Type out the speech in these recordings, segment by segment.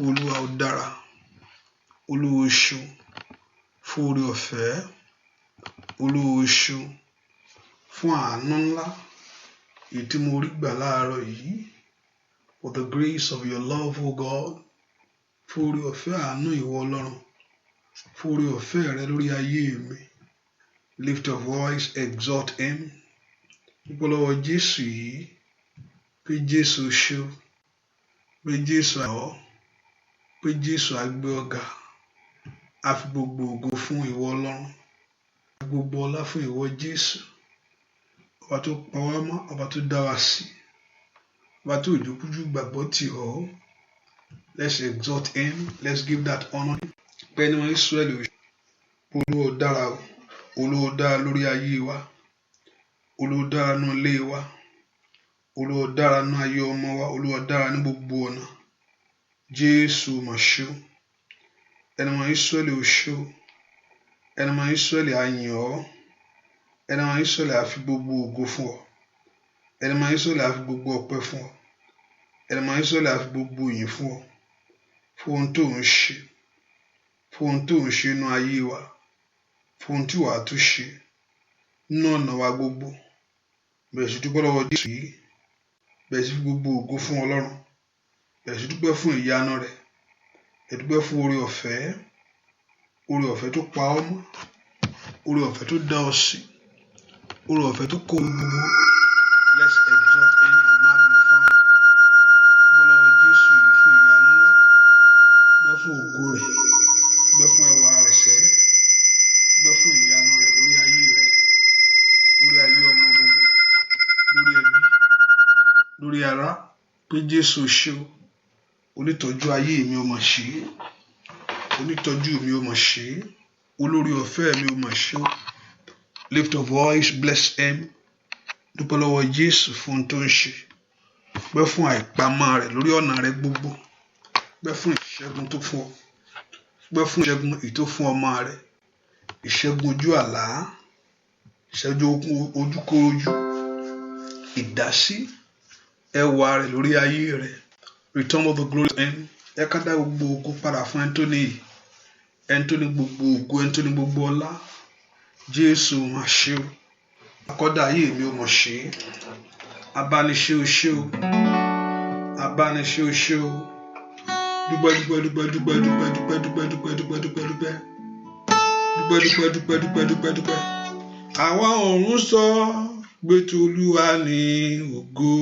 Olúwa ó dára, Olúwa ó ṣeun fún oore ọ̀fẹ́, Olúwa ó ṣeun fún àánú ńlá èyí tí mo rí gbà láàárọ̀ yìí. For the grace of your love, O God, fún oore ọ̀fẹ́ àánú ìwọ Ọlọ́run, fún oore ọ̀fẹ́ rẹ lórí ayé mi. Lift your voice, exalt him. Dúpẹ́ lọ́wọ́ Jésù yìí, pé Jésù ṣeun, pé Jésù àọ́, pé Jésù àgbé ọ̀gá. A fi gbogbo ògo fún ìwọ Ọlọ́run, gbogbo ọlá fún ìwọ Jésù, ọba tó pa wá mọ́, ọba tó dá wa sí, ọba tó ìjókòjú gbàgbọ́ tì ọ́. Let's exalt him, let's give that honor. Pé ní wọn Ísírẹ́lì, Olúwa ó dára o, Olúwa ó dára lórí ayé wa, Olúwa ó dára nínú ilé wa, Olúwa ó dára nínú ayé ọmọ wa, Olúwa ó dára ní gbogbo ọ̀nà. Jésù mà ṣe o, ẹni wọn Ísírẹ́lì ó ṣe o, ẹni wọn Ísírẹ́lì á yìn ọ́, ẹni wọn Ísírẹ́lì á fi gbogbo ògo fún ọ, ẹni wọn Ísírẹ́lì á fi gbogbo ọpẹ́ fún ọ, ẹni wọn Ísírẹ́lì á fi gbogbo ìyìn fún ọ, fún ohun tó ń ṣe, fún ohun tó ń ṣe nínú ayé wa, fún ohun tí wàá tún ṣe nínú ọ̀nà wa gbogbo. Bẹ̀rẹ̀ sí dúpẹ́ lọ́wọ́ Jésù yìí, bẹ̀rẹ̀ sí fi gbogbo ògo fún Ọlọ́run, bẹ̀rẹ̀ sí dúpẹ́ fún ìyanu rẹ̀, ẹ dúpẹ́ fún oore ọ̀fẹ́ tó pa ọ́ mọ́, oore ọ̀fẹ́ tó dá ọ sí, oore ọ̀fẹ́ tó kó gbogbo. Let's exalt him and magnify him. Dúpẹ́ lọ́wọ́ Jésù yìí fún ìyanu ńlá, dúpẹ́ fún ògo rẹ̀, dúpẹ́ fún ẹwà rẹ̀ sẹ́, dúpẹ́ fún ìyanu rẹ̀ lórí ayé rẹ̀, lórí ayé ọmọ gbogbo, lórí ẹbí, lórí ará. Pé Jésù ṣe o, onítọ́jú ayé mi ó mà ṣe, onítọ́jú mi ó mà ṣe, olórí ọ̀fẹ́ mi ó mà ṣe o. Lift your voice, bless him. Dúpẹ́ lọ́wọ́ Jésù fún ohun tó ń ṣe, dúpẹ́ fún àìpamọ́ rẹ̀ lórí ọ̀nà rẹ̀ gbogbo, dúpẹ́ fún ìṣẹ́gun tó fún ọ, dúpẹ́ fún ìṣẹ́gun èyí tó fún ọmọ rẹ̀, ìṣẹ́gun ojú àlá, ìṣẹ́gun ojúkorojú, ìdásí ẹwà rẹ̀ lórí ayé rẹ̀. Return of the glory to him. Ẹ ká dá gbogbo ògo padà fún ẹni tó ní gbogbo ògo, ẹni tó ní gbogbo ọlá. Jésù mà ṣe o, akọ́dá ayé mi ó mà ṣe, abániṣe o ṣe o, abániṣe o ṣe o. Dúpẹ́ dúpẹ́ dúpẹ́ dúpẹ́ dúpẹ́ dúpẹ́ dúpẹ́ dúpẹ́ dúpẹ́ dúpẹ́ dúpẹ́ dúpẹ́ dúpẹ́ dúpẹ́ dúpẹ́ dúpẹ́. Àwa ọ̀run sọ pé t'Olúwa ní ògo.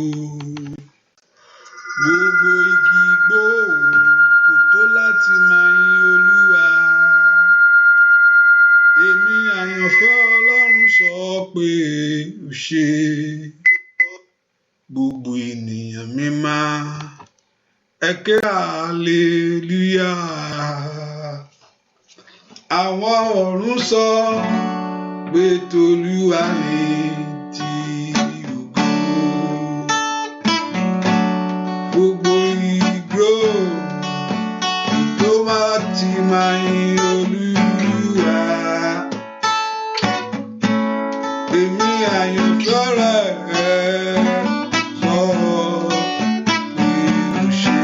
Gbogbo igi igbó kò tó láti máa yin Olúwa. Èmi àyànfẹ́ Ọlọ́run sọ pé ó ṣe. Gbogbo ènìyàn mímọ́, ẹ ké hallelujah. Àwọn ọ̀run sọ pé t'Olúwa ní ti ògo. Gbogbo igbó tó máa ti máa yin Olúwa. Èmi àyànfẹ́ rẹ̀ sọ pé ó ṣe.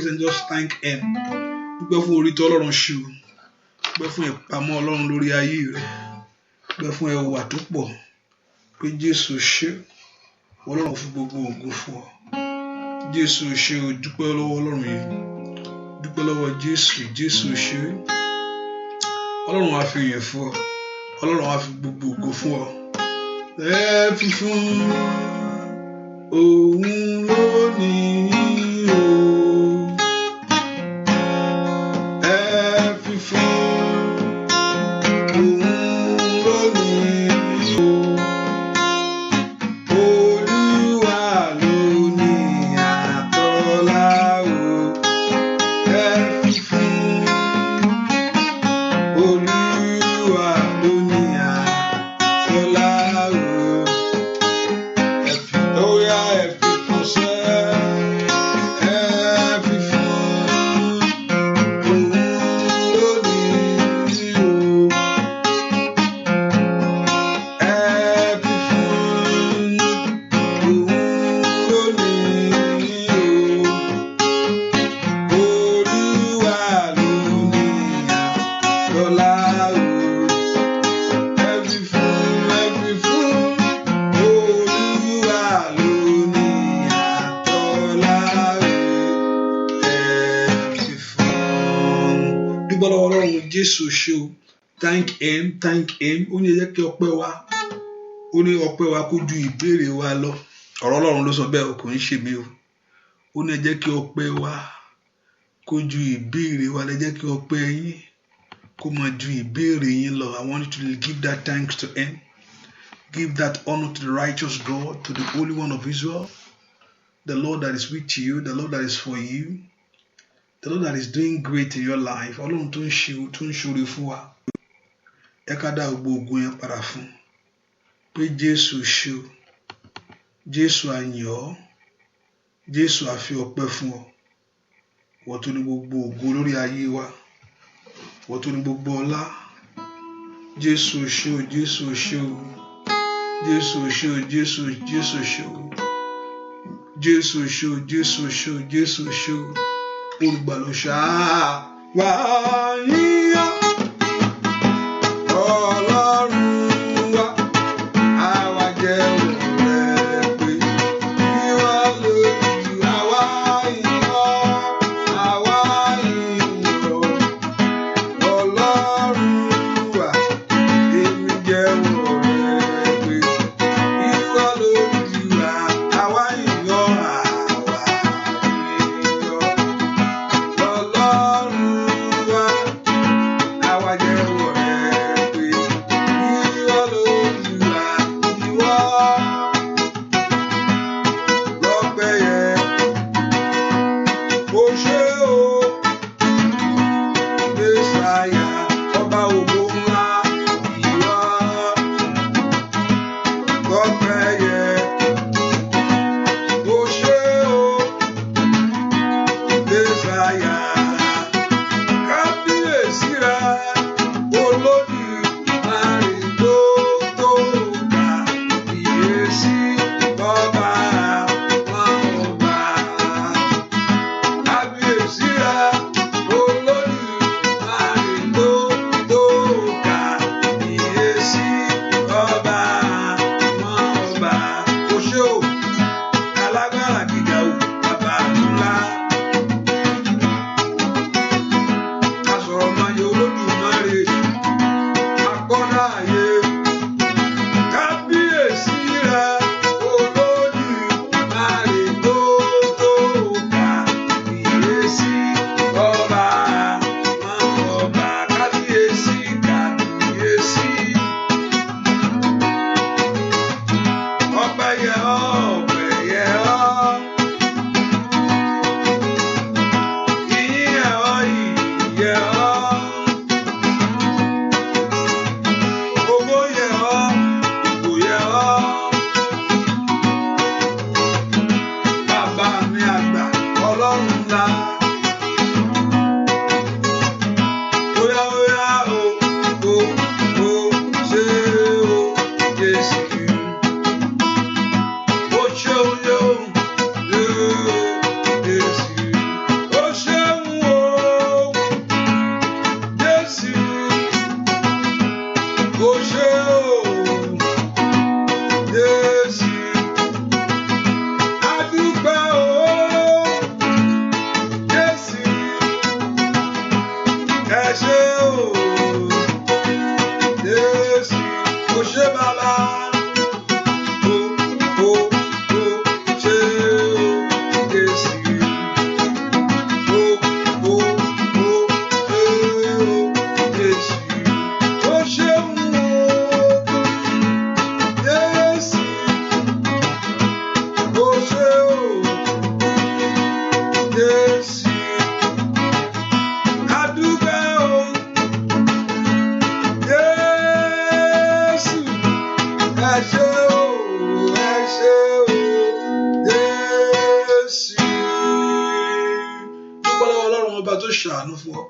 And just thank him. Dúpẹ́ fún orí tí Ọlọ́run ṣe o, dúpẹ́ fún ìpamọ́ Ọlọ́run lórí ayé rẹ̀, dúpẹ́ fún ẹwà tó pọ̀. Pé Jésù ṣe, Ọlọ́run fún gbogbo ògo fún ọ. Jésù ṣe o, dúpẹ́ lọ́wọ́ Ọlọ́run yìí, dúpẹ́ lọ́wọ́ Jésù. Jésù ṣe, Ọlọ́run á fi ìyìn fún ọ, Ọlọ́run á fi gbogbo ògo fún ọ. Ẹ fi fún òun lónìí. Jésù ṣe o. Thank him, thank him. Ó ní ẹ jẹ́ kí ọpẹ́ wa, ó ní ọpẹ́ wa kó ju ìbéèrè wa lọ. Ọ̀rọ̀ Ọlọ́run ló sọ bẹ́ẹ̀ o, kò ń ṣe mí o. Ó ní ẹ jẹ́ kí ọpẹ́ wa kó ju ìbéèrè wa lọ. Ẹ jẹ́ kí ọpẹ́ yín kó máa ju ìbéèrè yín lọ. I want you to give that thanks to him. Give that honor to the righteous God, to the Holy One of Israel, the Lord that is with you, the Lord that is for you, the Lord that is doing great in your life. Ọlọ́run tó ń ṣoore fún wa. Ẹ ká dá gbogbo ogun yẹn padà fún. Pé Jésù ṣe o. Jésù a yìn ọ́. Jésù a fi ọpẹ́ fún ọ. Wọ́n tó ní gbogbo ògo lórí ayé wa. Wọ́n tó ní gbogbo ọlá. Jésù ṣe o, Jésù ṣe o. Jésù ṣe o, Jésù ṣe o. Jésù ṣe o, Jésù ṣe o, Jésù ṣe o. Olùgbàlà ṣáá wá yíyá. Ọlọ́run wa, àwa jẹ́ òrẹ́ pé ìwà lójú àwa yíyọ, àwa yíyọ. Ọlọ́run wa, èmi jẹ́ òrẹ́ pé ìwà lójú àwa yíyọ, àwa yíyọ. Ọlọ́run wa, àwa jẹ́ òrẹ́ pé ìwà lójú ìwọ lọ́pẹ́ yẹ. Ó ṣé o, Mèsáyà, ọba ògo ńlá, ìwọ lọ́pẹ́ yẹ. Ó ṣé o, Mèsáyà, kábíyèsí rẹ, Olódùmarè tó ga, ìyèsí ọba àwọn ọba. Kábíyèsí rẹ, Olódùmarè tó ga, ìyèsí ọba àwọn ọba. Ó ṣé o, alágbára gíga o, bàbá ńlá. Asọ̀rọ̀ máa yọ Olódùmarè, akọ́dá ayé. Kábíyèsí rẹ, Olódùmarè tó ga, ìyèsí ọba àwọn ọba. Kábíyèsí, kábíyèsí. Ọpẹ́ yẹ ọ́, ọpẹ́ yẹ ọ́. Ìyìn yẹ ọ́, ìyìn yẹ ọ́. Ògo yẹ ọ́, ògo yẹ ọ́. Bàbá mi àgbà, Ọlọ́run ńlá. Óyá, óyá, o, ṣé o, Jésù. Ó ṣeun yóò, Jésù. Ó ṣeun o, Jésù. Ó ṣe o, Jésù. A dúpẹ́ o, Jésù. Ẹ ṣé o, Jésù. Ó ṣe bàbá. Ó ṣe o, Jésù. Ó ṣe o, Jésù. Ó ṣeun o, Jésù. Ó ṣe o, Jésù. A dúpẹ́ o, Jésù. Ẹ ṣé o, Jésù. Dúpẹ́ lọ́wọ́ Ọlọ́run ọba tó ṣàánú fún ọ.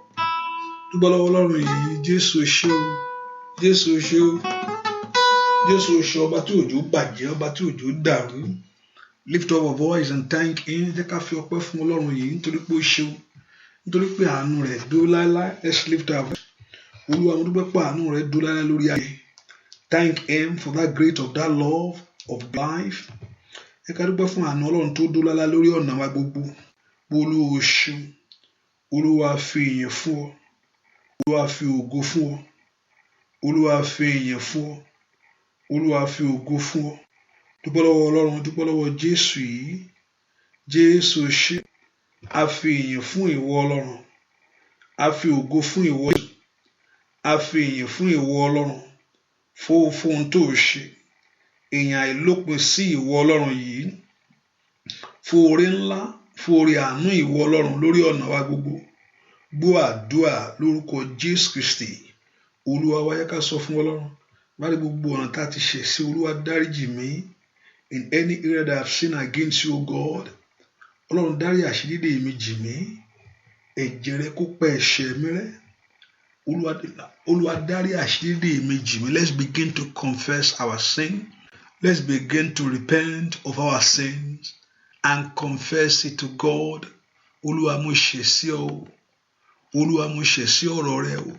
Dúpẹ́ lọ́wọ́ Ọlọ́run yìí, Jésù ṣe o, Jésù ṣe o. Jésù ṣe ọba tí òjò bàjẹ́, ọba tí òjò dàrú. Lift up your voice and thank him. Jẹ́ ká fi ọpẹ́ fún Ọlọ́run yìí nítorí pé ó ṣe o. Nítorí pé àánú rẹ̀ dúró láéláé. Let's lift our voice. Olúwa, mo dúpẹ́ pé àánú rẹ̀ dúró láéláé lórí ayé. Thank him for that great of that love of life. Ẹ ká dúpẹ́ fún àánú Ọlọ́run tó dúró láéláé lórí ọ̀nà wa gbogbo. Olúwa ṣeun. Olúwa fi ìyìn fún ọ. Olúwa fi ògo fún ọ. Olúwa fi ìyìn fún ọ. Olúwa fi ògo fún ọ. Dúpẹ́ lọ́wọ́ Ọlọ́run, dúpẹ́ lọ́wọ́ Jésù yìí. Jésù ṣé. A fi ìyìn fún ìwọ Ọlọ́run. A fi ògo fún ìwọ Jésù. A fi ìyìn fún ìwọ Ọlọ́run. Fún ohun tó ṣe. Ìyìn àìlópin sí ìwọ Ọlọ́run yìí. Fún oore ńlá, fún oore àánú ìwọ Ọlọ́run lórí ọ̀nà wa gbogbo. Gbọ́ àdúrà lórúkọ Jésù Kristi. Olúwa wa yẹ ká sọ fún Ọlọ́run. Báyìí gbogbo ọ̀nà tá a ti ṣẹ̀ sí Olúwa dáríjì mí. In any area that I have sinned against you, O God. Ọlọ́run dárí àṣídídé mi jì mí. Ẹ̀jẹ̀ rẹ kó pa ẹ̀ṣẹ̀ mi rẹ́. Olúwa dárí àṣídídé mi jì mí. Let's begin to confess our sin. Let's begin to repent of our sins and confess it to God. Olúwa mo ṣẹ̀ sí ọ. Olúwa mo ṣẹ̀ sí ọ̀rọ̀ rẹ o.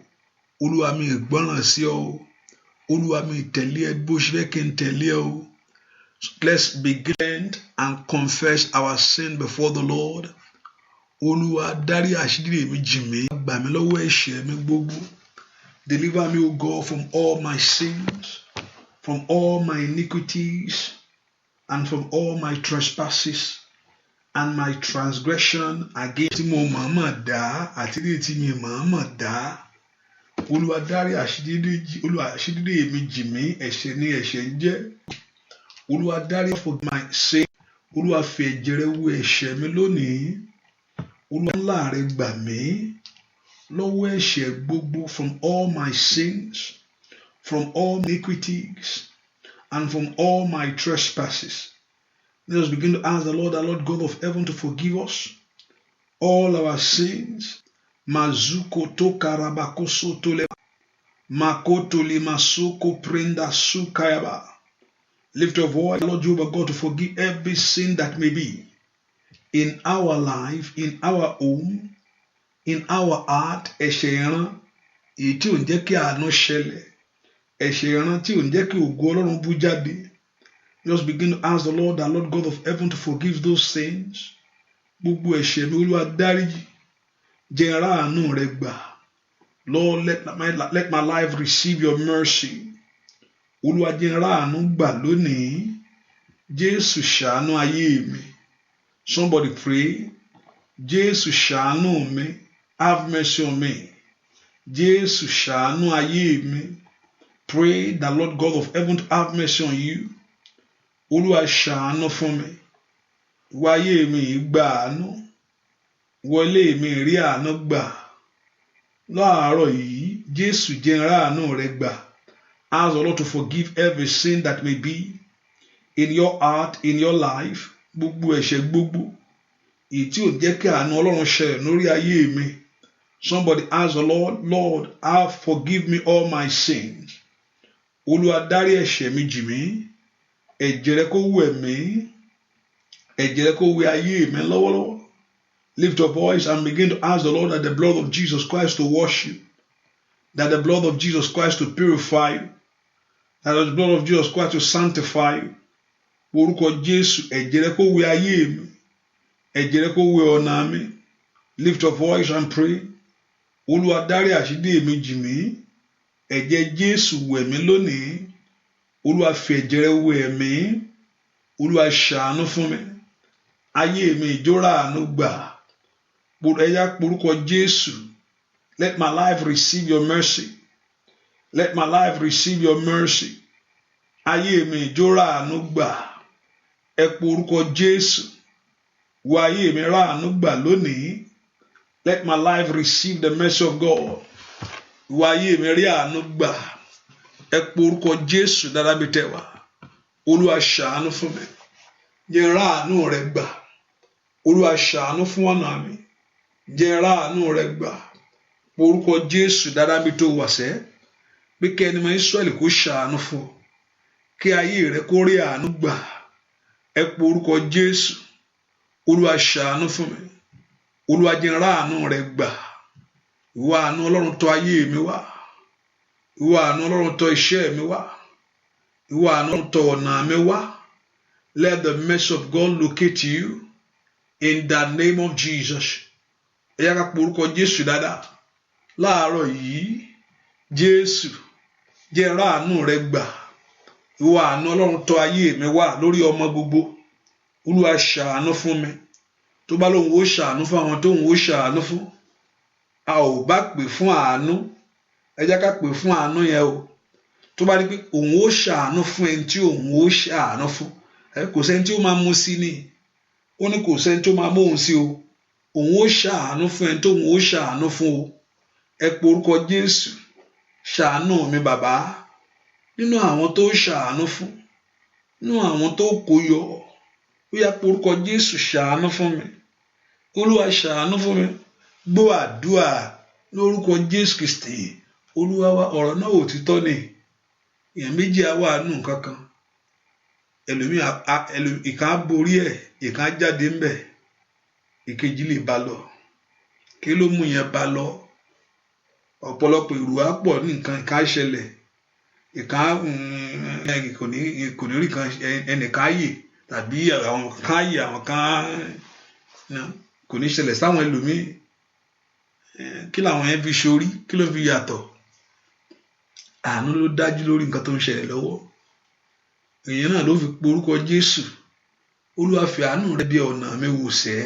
Olúwa mi gbọ́ràn sí ọ. Olúwa mi tẹ̀lé ẹ bó ṣe fẹ́ kí n tẹ̀lé ọ. Let's begin and confess our sin before the Lord. Olúwa dárí àṣírí mi jì mí. Gbà mí lọ́wọ́ ẹ̀ṣẹ̀ mi gbogbo. Deliver me, O God, from all my sins, from all my iniquities, and from all my trespasses and my transgression against mo mama dá àti ní tí mi mama dá. Olúwa dárí àṣírí mi jì mí. Ẹ̀ṣẹ̀ ni ẹ̀ṣẹ̀ ń jẹ́. Olúwa dárí for my sin. Olúwa fi ẹ̀jẹ̀ rẹ wẹ̀ ẹ̀ṣẹ̀ mi lónìí. Olúwa ńlá rẹ gbà mí lọ́wọ́ ẹ̀ṣẹ̀ gbogbo, from all my sins, from all iniquities, and from all my trespasses. Let us begin to ask the Lord, our Lord God of heaven, to forgive us all our sins. Mazuko to karabakoso tole makoto limasoko prenda sukayaba. Lift your voice, Lord Jehovah God, to forgive every sin that may be in our life, in our home, in our heart. Ẹ̀ṣẹ̀ ìran èyí tí ò ń jẹ́ kí àánú ṣẹlẹ̀. Ẹ̀ṣẹ̀ ìran tí ò ń jẹ́ kí ògo Ọlọ́run bú jáde. Just begin to ask the Lord, our Lord God of heaven, to forgive those sins. Gbogbo ẹ̀ṣẹ̀ mi Olúwa dáríjì. Jẹ́ n rí àánú rẹ gbà. Lord, let my life receive your mercy. Olúwa jẹ́ n rí àánú gbà lónìí. Jésù ṣàánú ayé mi. Somebody pray. Jésù ṣàánú mi. Have mercy on me. Jésù ṣàánú ayé mi. Pray that Lord God of heaven to have mercy on you. Olúwa ṣàánú fún mi. Ìwọ ayé mi gba àánú. Wọlé mi rí àánú gbà. Láàárọ̀ yìí, Jésù jẹ́ n rí àánú rẹ gbà. Ask the Lord to forgive every sin that may be in your heart, in your life. Gbogbo ẹ̀ṣẹ̀ gbogbo. Èyí tí ò jẹ́ kí àánú Ọlọ́run ṣẹlẹ̀ lórí ayé mi. Somebody ask the Lord, Lord, forgive me all my sins. Olúwa dárí ẹ̀ṣẹ̀ mi jì mí. Ẹ̀jẹ̀ rẹ kó wẹ̀ mí. Ẹ̀jẹ̀ rẹ kó wẹ̀ ayé mi lọ́wọ́lọ́wọ́. Lift your voice and begin to ask the Lord that the blood of Jesus Christ to wash you. That the blood of Jesus Christ to purify you. That the blood of Jesus Christ to sanctify you. Orúkọ Jésù, ẹ̀jẹ̀ rẹ kó wẹ̀ ayé mi. Ẹ̀jẹ̀ rẹ kó wẹ̀ ọ̀nà mi. Lift your voice and pray. Olúwa dárí àṣírí mi jì mí. Ẹ̀jẹ̀ Jésù wẹ̀ mí lónìí. Olúwa fi ẹ̀jẹ̀ rẹ wẹ̀ mí. Olúwa ṣàánú fún mi. Ayé mi ìjọ́ra àánú gbà. Ẹ̀yà porúkọ Jésù. Let my life receive your mercy. Let my life receive your mercy. Ayé mi ìjọ́ra àánú gbà. Ẹ porúkọ Jésù. Wọ ayé mi rà àánú gbà lónìí. Let my life receive the mercy of God. Wọ ayé mi rí àánú gbà. Ẹ porúkọ Jésù dára bí tẹwà. Olúwa ṣàánú fún mi. Jẹ́ rà àánú rẹ gbà. Olúwa ṣàánú fún ọ̀nà mi. Jẹ́ rà àánú rẹ gbà. Porúkọ Jésù dára bí tó wà sẹ́. Bí kẹ́ni mọ Ísírẹ́lì kó ṣàánú fún ọ. Kí ayé rẹ kó rí àánú gbà. Ẹ porúkọ Jésù. Olúwa ṣàánú fún mi. Olúwa jẹ́ rà àánú rẹ gbà. Ìwọ àánú Ọlọ́run tọ̀ ayé mi wá. Ìwọ àánú Ọlọ́run tọ̀ iṣẹ́ mi wá. Ìwọ àánú Ọlọ́run tọ̀ ọ̀nà mi wá. Let the mercy of God locate you in the name of Jesus. Ẹ yá ká porúkọ Jésù dáadáa. láàárọ̀ yìí Jésù jẹ́ n rí àánú rẹ gbà. Ìwọ àánú Ọlọ́run tọ̀ ayé mi wá lórí ọmọ gbogbo. Olúwa ṣàánú fún mi. Tó bá lóun ó ṣàánú fún àwọn tóun ó ṣàánú fún, a ò bá pè fún àánú, ẹ jẹ́ ká pè fún àánú yẹn o. Tó bá rí pé òun ó ṣàánú fún ẹni tí òun ó ṣàánú fún, kò sẹ́ni tí ó máa mú sí ni. Ó ní kò sẹ́ni tí ó máa mú òun sí o. Òun ó ṣàánú fún ẹni tí òun ó ṣàánú fún o. Ẹ pe orúkọ Jésù. Ṣàánú mi bàbá, nínú àwọn tó ṣàánú fún, nínú àwọn tó kó yọ. Ó yá pe orúkọ Jésù, ṣàánú fún mi. Olúwa ṣàánú fún mi. Gbọ́ àdúrà lórúkọ Jésù Kristi. Olúwa wa, ọ̀rọ̀ náà òtítọ́ ni. Èèyàn méjì á wà nù kankan. Ẹlòmíì ìkan á borí ẹ̀, ìkan á jáde ńbẹ̀, ìkejì lè bá lọ. Kí ló mú yẹn bá lọ? Ọ̀pọ̀lọpọ̀ èrò á pọ̀ ní nǹkan ìkan á ṣẹlẹ̀. Ìkan kò ní rí kan, ẹnìkan á yè, tàbí àwọn kan á yè, àwọn kan kò ní ṣẹlẹ̀ sáwọn ẹlòmíì. Kí làwọn yẹn fi ṣorí? Kí ló fi yàtọ̀? Àánú ló dájú lórí nǹkan tó ń ṣẹlẹ̀ lọ́wọ́. Èèyàn náà ló fi pe orúkọ Jésù. Olúwa fi àánú rẹ bí ọ̀nà mi wò sẹ́.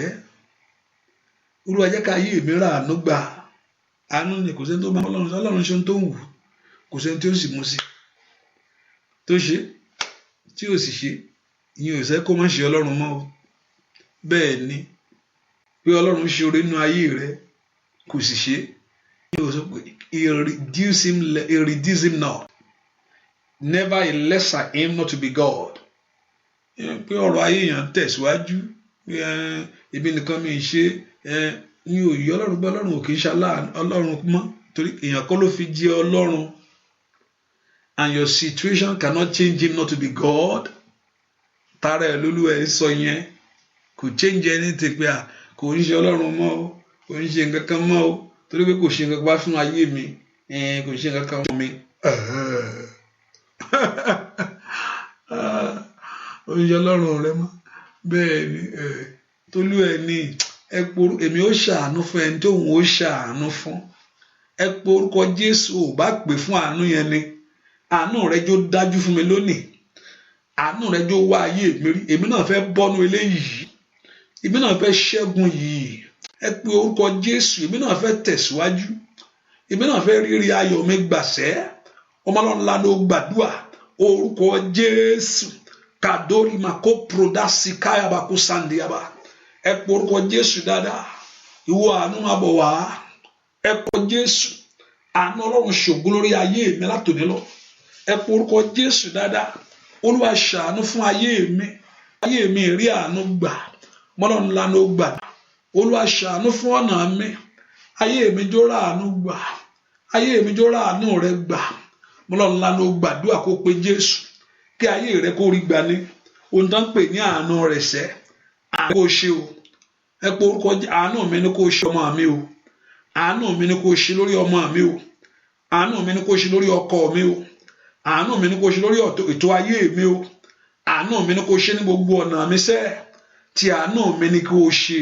Olúwa jẹ́ ká ayé mi rà àánú gbà. Àánú ni, kò sẹ́ni tó bá Ọlọ́run ṣe ohun tó ń wù. Kò sẹ́ni tí ó sì mú sí. Tó ṣe tí ò sì ṣe, ìyẹn ò sẹ́ kó má ṣe Ọlọ́run mọ́ o. Bẹ́ẹ̀ ni pé Ọlọ́run ṣe oore nínú ayé rẹ kò sì ṣe. He reduce him not. Never a lesser him not to be God. Pé ọ̀rọ̀ ayé yẹn tẹ̀síwájú. Ebi nìkan mi ṣe ní òye Ọlọ́run gbọ́. Ọlọ́run ò kì í ṣe Ọlọ́run mọ́, torí èèyàn kọ́ ló fi jẹ́ Ọlọ́run. And your situation cannot change him not to be God. Tara ẹ̀ lólúwa ẹ̀ sọ yẹn. Kò change anything pé kò ń ṣe Ọlọ́run mọ́ o, kò ń ṣe nǹkan kan mọ́ o, torí pé kò ṣe nǹkan kan fún ayé mi, kò ṣe nǹkan kan fún mi. Ó ń ṣe Ọlọ́run rẹ mọ́. Bẹ́ẹ̀ ni tolú ẹ̀ ní èmi ó ṣàánú fún ẹni tí òun ó ṣàánú fún. Ẹ pe orúkọ Jésù. Ò bá pè fún àánú yẹn ni. Àánú rẹ jó dájú fún mi lónìí. Àánú rẹ jó wá ayé mi rí. Èmi náà fẹ́ bọ́nu eléyìí. Èmi náà fẹ́ ṣẹ́gun yìí. Ẹ pe orúkọ Jésù. Èmi náà fẹ́ tẹ̀síwájú. Èmi náà fẹ́ rírí ayọ̀ mi gbàṣẹ́. Ọmọ Ọlọ́run ńlá ló gbàdúrà. Orúkọ Jésù. Kadori mako prodasi kaya baku sandiaba. Ẹ pe orúkọ Jésù dáadáa. Ìwọ àánú máa bọ̀ wá. Ẹ pe Jésù. Àánú Ọlọ́run ṣògo lórí ayé mi látòní lọ. Ẹ pe orúkọ Jésù dáadáa. Olúwa ṣàánú fún ayé mi. Ayé mi rí àánú gbà. Ọlọ́run ńlá ló gbà. Olúwa ṣàánú fún ọ̀nà mi. Ayé mi jó rà àánú gbà. Ayé mi jó rà àánú rẹ gbà. Ọlọ́run ńlá ló gbàdúrà kó pe Jésù. Kí ayé rẹ kó rí gbà ní. Ohun tó ń pè ní àánú rẹ̀ sẹ́. Àánú kó ṣe o. Ẹ pe orúkọ àánú mi ni kó ṣe ọmọ mi o. Àánú mi ni kó ṣe lórí ọmọ mi o. Àánú mi ni kó ṣe lórí ọkọ mi o. Àánú mi ni kó ṣe lórí ètò ayé mi o. Àánú mi ni kó ṣe ní gbogbo ọ̀nà mi sẹ́. Tí àánú mi ni kó ṣe.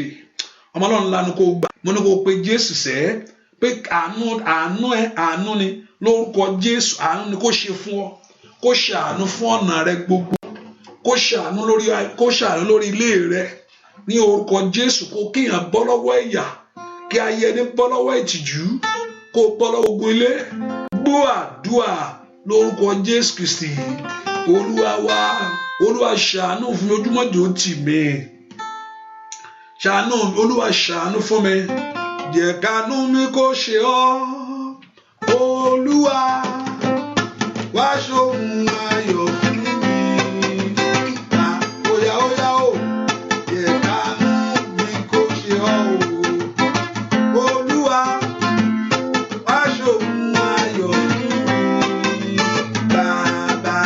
Ọmọ Ọlọ́run ńlá ni kó gbà. Mo ní kó pe Jésù sẹ́. Pé àánú ni lórúkọ Jésù. Àánú ni kó ṣe fún ọ. Kó ṣàánú fún ọ̀nà rẹ gbogbo. Kó ṣàánú lórí ilé rẹ. Ní orúkọ Jésù, kó kíyàn bọ́ lọ́wọ́ ẹ̀yà. Kí ayé ẹni bọ́ lọ́wọ́ ìtìjú. Kó bọ́ lọ́wọ́ ogun ilé. Gbọ́ àdúrà lórúkọ Jésù Kristi. Olúwa wa. Olúwa ṣàánú fún mi, ojúmọ́ jò tì mí. Ṣàánú, Olúwa ṣàánú fún mi. Jẹ́ kánú mi kó ṣe ọ́. Olúwa wá ṣohun ayọ̀ fún mi. Óyá o. Jẹ́ kánú mi kó ṣe ọ́. Olúwa wá ṣohun ayọ̀ fún mi. Bàbá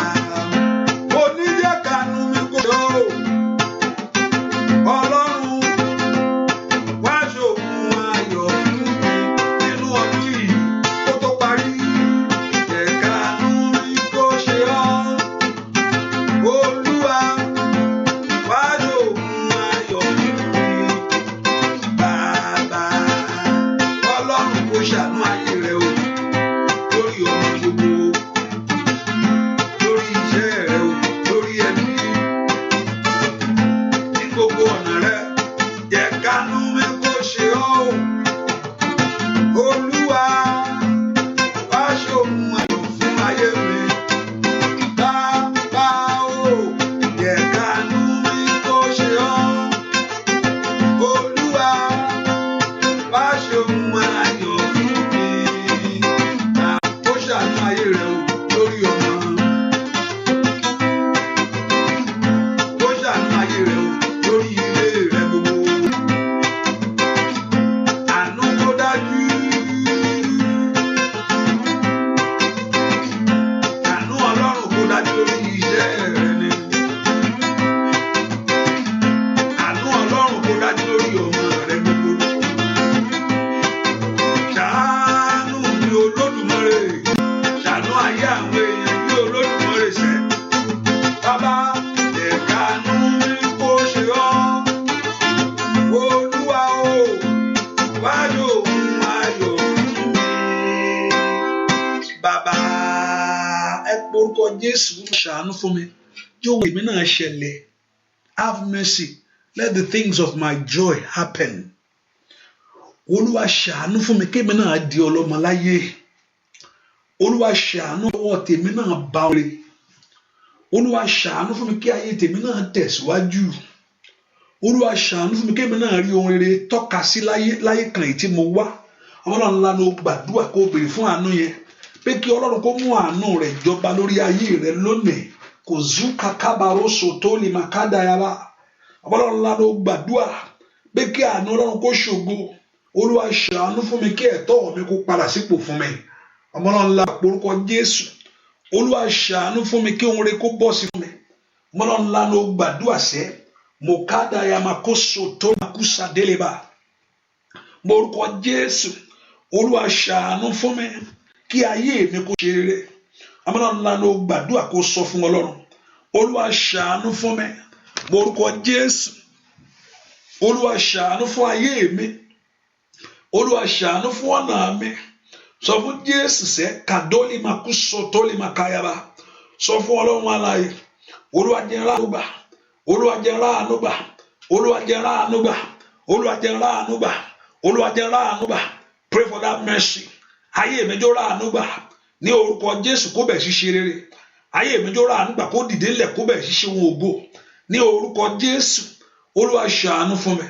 oníjẹ́ kánú mi kó ṣe ọ́. Ọlọ́run wá ṣohun ayọ̀ fún mi nínú ọdún yìí kó tó parí. Jẹ́ kánú mi kó ṣe ọ́. Jésù ṣàánú fún mi yóò èmi náà ṣẹlẹ̀. Have mercy, let the things of my joy happen. Olúwa ṣàánú fún mi kémi náà di ọlọ́mọ láyé. Olúwa ṣàánú ọwọ́ tèmi náà bá ore. Olúwa ṣàánú fún mi kí ayé tèmi náà tẹ̀síwájú. Olúwa ṣàánú fún mi kémi náà rí ohun rere tọ́ka sí láyé kan èyí tí mo wá. Ọlọ́run ńlá ló gbàdúrà kó béèrè fún àánú yẹn pé kí Ọlọ́run kó mú àánú rẹ̀ jọba lórí ayé rẹ̀ lónìí. Kò zú kakabaroso tó lè máa ká dayaba. Ọlọ́run ńlá ló gbàdúrà pé kí àánú Ọlọ́run kó ṣògo. Olúwa ṣàánú fún mi kí ẹ̀tọ́ mi kó padà sípò fún mi. Ọlọ́run ńlá porúkọ Jésù. Olúwa ṣàánú fún mi kí ohun rere kó bọ́ sí fún mi. Ọlọ́run ńlá ló gbàdúrà sẹ́ mokada yamakoso tó makusa délébà. Porúkọ Jésù. Olúwa ṣàánú fún mi kí ayé mi kó ṣe rere. Ọlọ́run ńlá ló gbàdúrà kó sọ fún Ọlọ́run. Olúwa ṣàánú fún mi. Porúkọ Jésù. Olúwa ṣàánú fún ayé mi. Olúwa ṣàánú fún ọ̀nà mi. Sọ fún Jésù sẹ́ kàdólì makuso tó lè makayaba. Sọ fún Ọlọ́run alààyè. Olúwa jẹ́ ráàánú gbà. Olúwa jẹ́ ráàánú gbà. Olúwa jẹ́ ráàánú gbà. Olúwa jẹ́ ráàánú gbà. Olúwa jẹ́ ráàánú gbà. Pray for that mercy. Ayé mi jó ráàánú gbà. Ní orúkọ Jésù kó bẹ̀ ṣiṣẹ́ rere. Ayé mi jó ráàánú gbà kó dìde ńlẹ̀ kó bẹ̀ ṣiṣẹ́ wọn ògo. Ní orúkọ Jésù. Olúwa ṣàánú fún mi.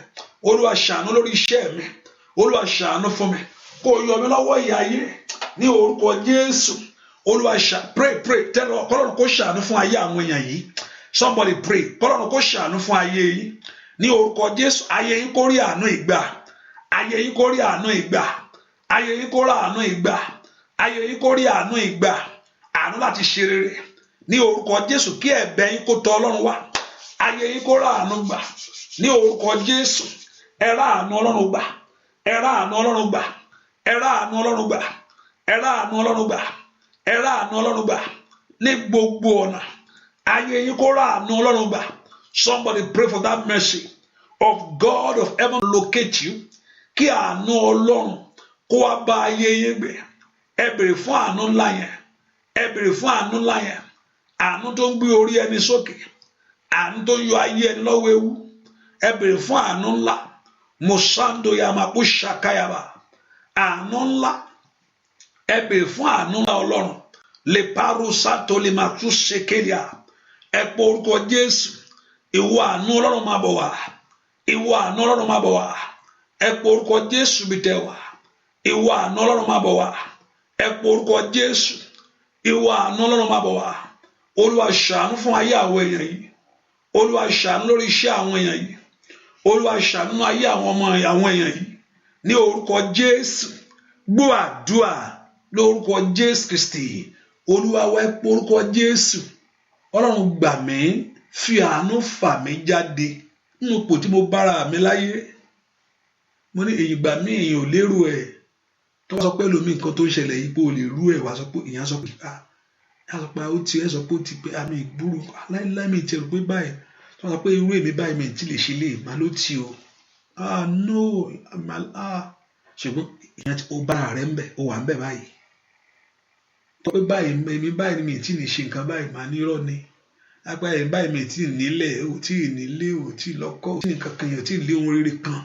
Olúwa ṣàánú lórí iṣẹ́ mi. Olúwa ṣàánú fún mi. Kó yọ mí lọ́wọ́ ìyà ayé. Ní orúkọ Jésù. Olúwa pray tẹ́lẹ̀ Ọlọ́run kó ṣàánú fún ayé àwọn èèyàn yìí. Somebody pray. Ọlọ́run kó ṣàánú fún ayé yìí. Ní orúkọ Jésù. Ayé yín kó rí àánú ìgbà. Ayé yín kó rí àánú ìgbà. Ayé yín kó rí àánú ìgbà. Ayé yín kó rí àánú ìgbà. Àánú láti ṣe rere. Ní orúkọ Jésù kí ẹ̀bẹ̀ yín kó tọ̀ Ọlọ́run wá. Ayé yín kó rí àánú gbà. Ní orúkọ Jésù. Ẹ rí àánú Ọlọ́run gbà. Ẹ rí àánú Ọlọ́run gbà. Ẹ rí àánú Ọlọ́run gbà. Ẹ rí àánú Ọlọ́run gbà. Ẹ rí àánú Ọlọ́run gbà. Ní gbogbo ọ̀nà. Ayé yín kó rí àánú Ọlọ́run gbà. Somebody pray for that mercy of God of heaven locate you. Kí àánú Ọlọ́run kó wá bá ayé yín gbé. Ẹ bèrè fún àánú ńlá yẹn. Ẹ bèrè fún àánú ńlá yẹn. Àánú tó ń gbé orí ẹni sókè. Àánú tó ń yọ ayé ẹni lọ́wọ́ ewu. Ẹ bèrè fún àánú ńlá. Mosando yamaku shakayaba. Àánú ńlá. Ẹ bèrè fún àánú ńlá Ọlọ́run. Le paru sato le matu sekelia. Ẹ pọ orúkọ Jésù. Ìwọ àánú Ọlọ́run máa bọ̀ wá. Ìwọ àánú Ọlọ́run máa bọ̀ wá. Ẹ pọ orúkọ Jésù bí tẹ wá. Ìwọ àánú Ọlọ́run máa bọ̀ wá. Ẹ pọ orúkọ Jésù. Ìwọ àánú Ọlọ́run máa bọ̀ wá. Olúwa ṣàánú fún ayé àwọn èèyàn yìí. Olúwa ṣàánú lórí iṣẹ́ àwọn èèyàn yìí. Olúwa ṣàánú ayé àwọn ọmọ àwọn èèyàn yìí. Ní orúkọ Jésù. Gbọ́ àdúà lórúkọ Jésù Kristi. Olúwa wá ẹ pọ orúkọ Jésù. Ọlọ́run gbà mí. Fi àánú fà mí jáde nínú ipò tí mo bára mi láyé. Mo ní èyí gbà mí èèyàn ò lérò ẹ̀. Tó wá sọ pé lómi nǹkan tó ń ṣẹlẹ̀ yìí pé o lè rú ẹ̀ wá sọ pé èèyàn sọ pé sọ pé ó ti ẹ sọ pé ó ti pé àmì ìgbúrú láíláí mi ti rò pé báyìí. Tó wá sọ pé irú èmi báyìí mi ti lè ṣe lè má ló ti o. No ṣùgbọ́n èèyàn tí ó bára rẹ̀ ń bẹ̀ ó wà ń bẹ̀ báyìí. Tó pé báyìí èmi báyìí mi ti lè ṣe nǹkan báyìí má ní irọ́ ni. Apá ẹ̀ báyìí mi tí ì nílẹ̀ ò tí ì nílé ò tí ì lọ́kọ́ ò tí ì nǹkan kan yẹn ò tí ì lé ohun rere kan.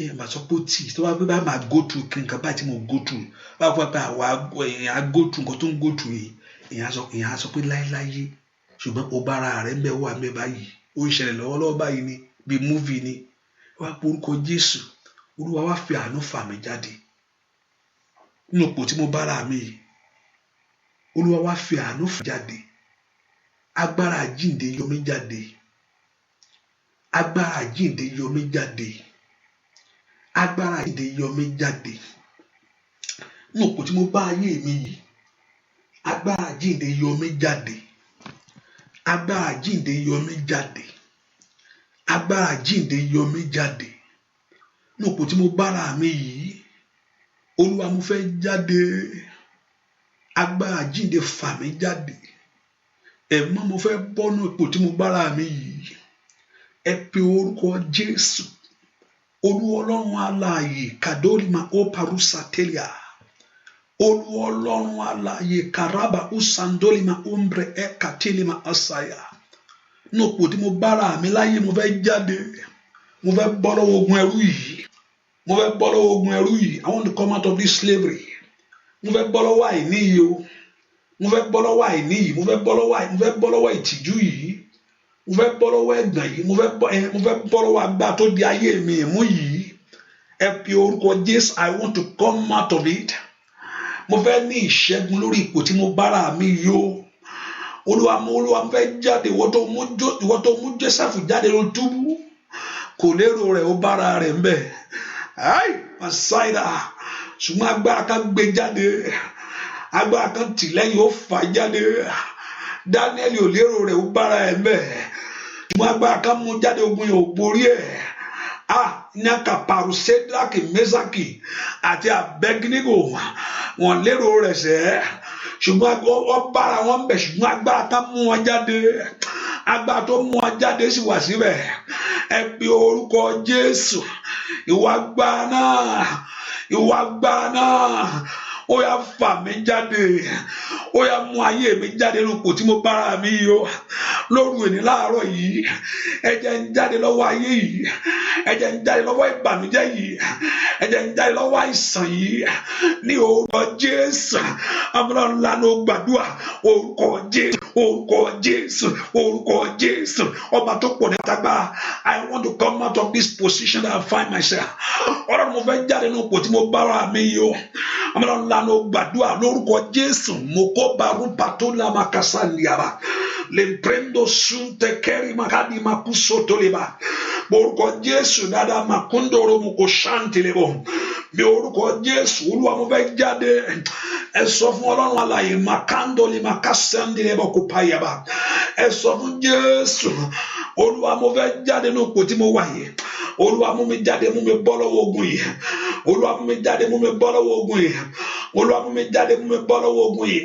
Ẹ máa sọ pé ó tì tó bá gbé bá máa go through kí nǹkan báyìí tí mo go through báwo fún apá àwa èèyàn á go through nǹkan tó ń go through yìí èèyàn á sọ pé láéláyé ṣùgbọ́n ó bára rẹ̀ ń bẹ wà mẹ́ báyìí ó ń ṣẹlẹ̀ lọ́wọ́lọ́wọ́ báyìí ni bíi múvì ni. Wá pé orúkọ Jésù. Olúwa wá fi àánú fà mí jáde nínú ipò tí mo bára mi yìí. Olúwa wá fi àánú fà mí jáde. Agbára àjíǹde yọ mí jáde. Agbára àjíǹde yọ mí jáde. Agbára àjíǹde yọ mí jáde. Nínú ipò tí mo bá ayé mi yìí. Agbára àjíǹde yọ mí jáde. Agbára àjíǹde yọ mí jáde. Agbára àjíǹde yọ mí jáde. Nínú ipò tí mo bára mi yìí. Olúwa mo fẹ́ jáde. Agbára àjíǹde fà mí jáde. Ẹ̀mọ́ mo fẹ́ bọ́nú ipò tí mo bára mi yìí. Ẹ pe orúkọ Jésù. Olúwa Ọlọ́run alààyè kàdólìmà ó parúsà tẹ́lẹ̀. Olúwa Ọlọ́run alààyè karaba usandolima umbre ekatilima asaya. Ní òpó tí mo bára mi láyé, mo fẹ́ jáde, mo fẹ́ bọ́ lọ́wọ́ ogun ẹrú yìí, mo fẹ́ bọ́ lọ́wọ́ ogun ẹrú yìí. I want to come out of this slavery. Mo fẹ́ bọ́ lọ́wọ́ àìní yìí o, mo fẹ́ bọ́ lọ́wọ́ àìní yìí, mo fẹ́ bọ́ lọ́wọ́ ìtìjú yìí, mo fẹ́ bọ́ lọ́wọ́ ẹ̀gàn yìí, mo fẹ́ bọ́ lọ́wọ́ agbára tó di ayé mi mú yìí. Ẹ pe orúkọ Jésù. I want to come out of it. Mo fẹ́ ní ìṣẹ́gun lórí ipò tí mo bára mi yìí o. Olúwa mo fẹ́ jáde. Ìwọ tó mú Jósẹ́fù jáde ló túbú, kò lérò rẹ̀ ó bára rẹ̀ ń bẹ̀. Ai Màsáìdà, ṣùgbọ́n agbára kan gbé jáde, agbára kan tì lẹ́yìn ó fà jáde. Daniel ò lérò rẹ̀ ó bára ẹ̀ ń bẹ̀, ṣùgbọ́n agbára kan mú jáde, ogun yẹn ò borí ẹ̀. Nyaka paru Sédrákì, Méṣákì àti Abẹ́dínígò, wọn lérò rẹ̀ sẹ́, ṣùgbọ́n wọ́n bára wọn bẹ̀, ṣùgbọ́n agbára tá mú wọn jáde, agbára tó mú wọn jáde sì wà síbẹ̀. Ẹ pe orúkọ Jésù. Ìwà agbára náà, ó yá fà mí jáde, ó yá mú ayé mi jáde lóko tí mo bára mi yìí o. Lóru èní láàárọ̀ yìí, ẹ jẹ́ n jáde lọ́wọ́ ayé yìí, ẹ jẹ́ n jáde lọ́wọ́ ìbànújẹ́ yìí, ẹ jẹ́ n jáde lọ́wọ́ àìsàn yìí ní orúkọ Jésù. Ọlọ́run lánàá gbàdúrà, orúkọ Jésù, orúkọ Jésù, orúkọ Jésù. Ọba tó pọ̀ ní àtàgbà. I want to come out of this position that I find myself. Ọlọ́run mo fẹ́ jáde nínú ipò tí mo bára mi yìí o. Ọlọ́run lánàá gbàdúrà lórúkọ Jésù. Mo kó baru patola makasa liaba. Lemprendo sunte keri makadi makuso toleba. Orúkọ Jésù dáadáa makundoro mo kò ṣáǹtì lebo. Bí orúkọ Jésù, Olúwa mo fẹ́ jáde. Ẹ sọ fún Ọlọ́run alààyè makandoli makasandi lebo kò payaba. Ẹ sọ fún Jésù, Olúwa mo fẹ́ jáde nínú ipò tí mo wà yìí. Olúwa mú mi jáde, mú mi bọ́ lọ́wọ́ ogun yìí. Olúwa mú mi jáde, mú mi bọ́ lọ́wọ́ ogun yìí. Olúwa mú mi jáde, mú mi bọ́ lọ́wọ́ ogun yìí.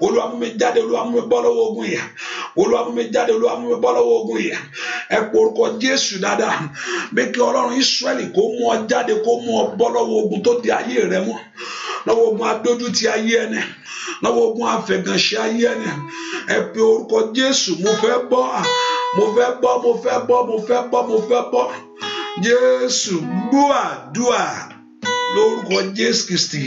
Olúwa mú mi jáde, Olúwa mú mi bọ́ lọ́wọ́ ogun yìí. Olúwa mú mi jáde, Olúwa mú mi bọ́ lọ́wọ́ ogun yìí. Ẹ pe orúkọ Jésù dáadáa. Bí kí Ọlọ́run Ísírẹ́lì kó mú ọ jáde, kó mú ọ bọ́ lọ́wọ́ ogun tó di ayé rẹ mú. Lọ́wọ́ ogun adójútì ayé ẹni, lọ́wọ́ ogun afẹ̀gànṣe ayé ẹni. Ẹ pe orúkọ Jésù. Mo fẹ́ bọ́, mo fẹ́ bọ́, mo fẹ́ bọ́, mo fẹ́ bọ́, mo fẹ́ bọ́. Jésù gbọ́ àdúrà lórúkọ Jésù Kristi.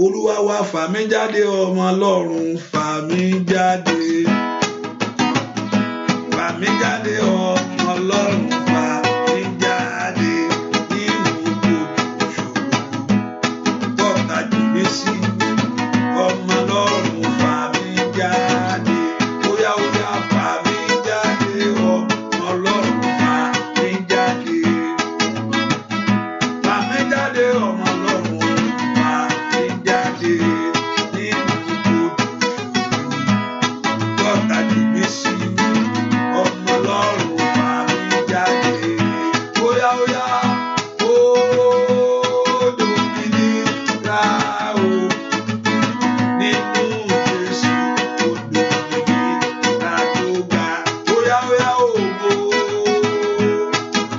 Olúwa wa fà mí jáde, ọmọ Ọlọ́run fà mí jáde. Fà mí jáde, ọmọ Ọlọ́run fà mí jáde. Nínú gbogbo ìṣòro tọ́ta jù mí sí, ọmọ Ọlọ́run fà mí jáde. Óyá óyá fà mí jáde, ọmọ Ọlọ́run fà mí jáde. Fà mí jáde, ọmọ Ọlọ́run fà mí jáde. Nínú gbogbo ìṣòro tọ́ta jù mí sí, ọmọ Ọlọ́run fà mí jáde. Óyá óyá ó dòmìnira o. Nínú Jésù ó dòmìnira tó ga. Óyá óyá ó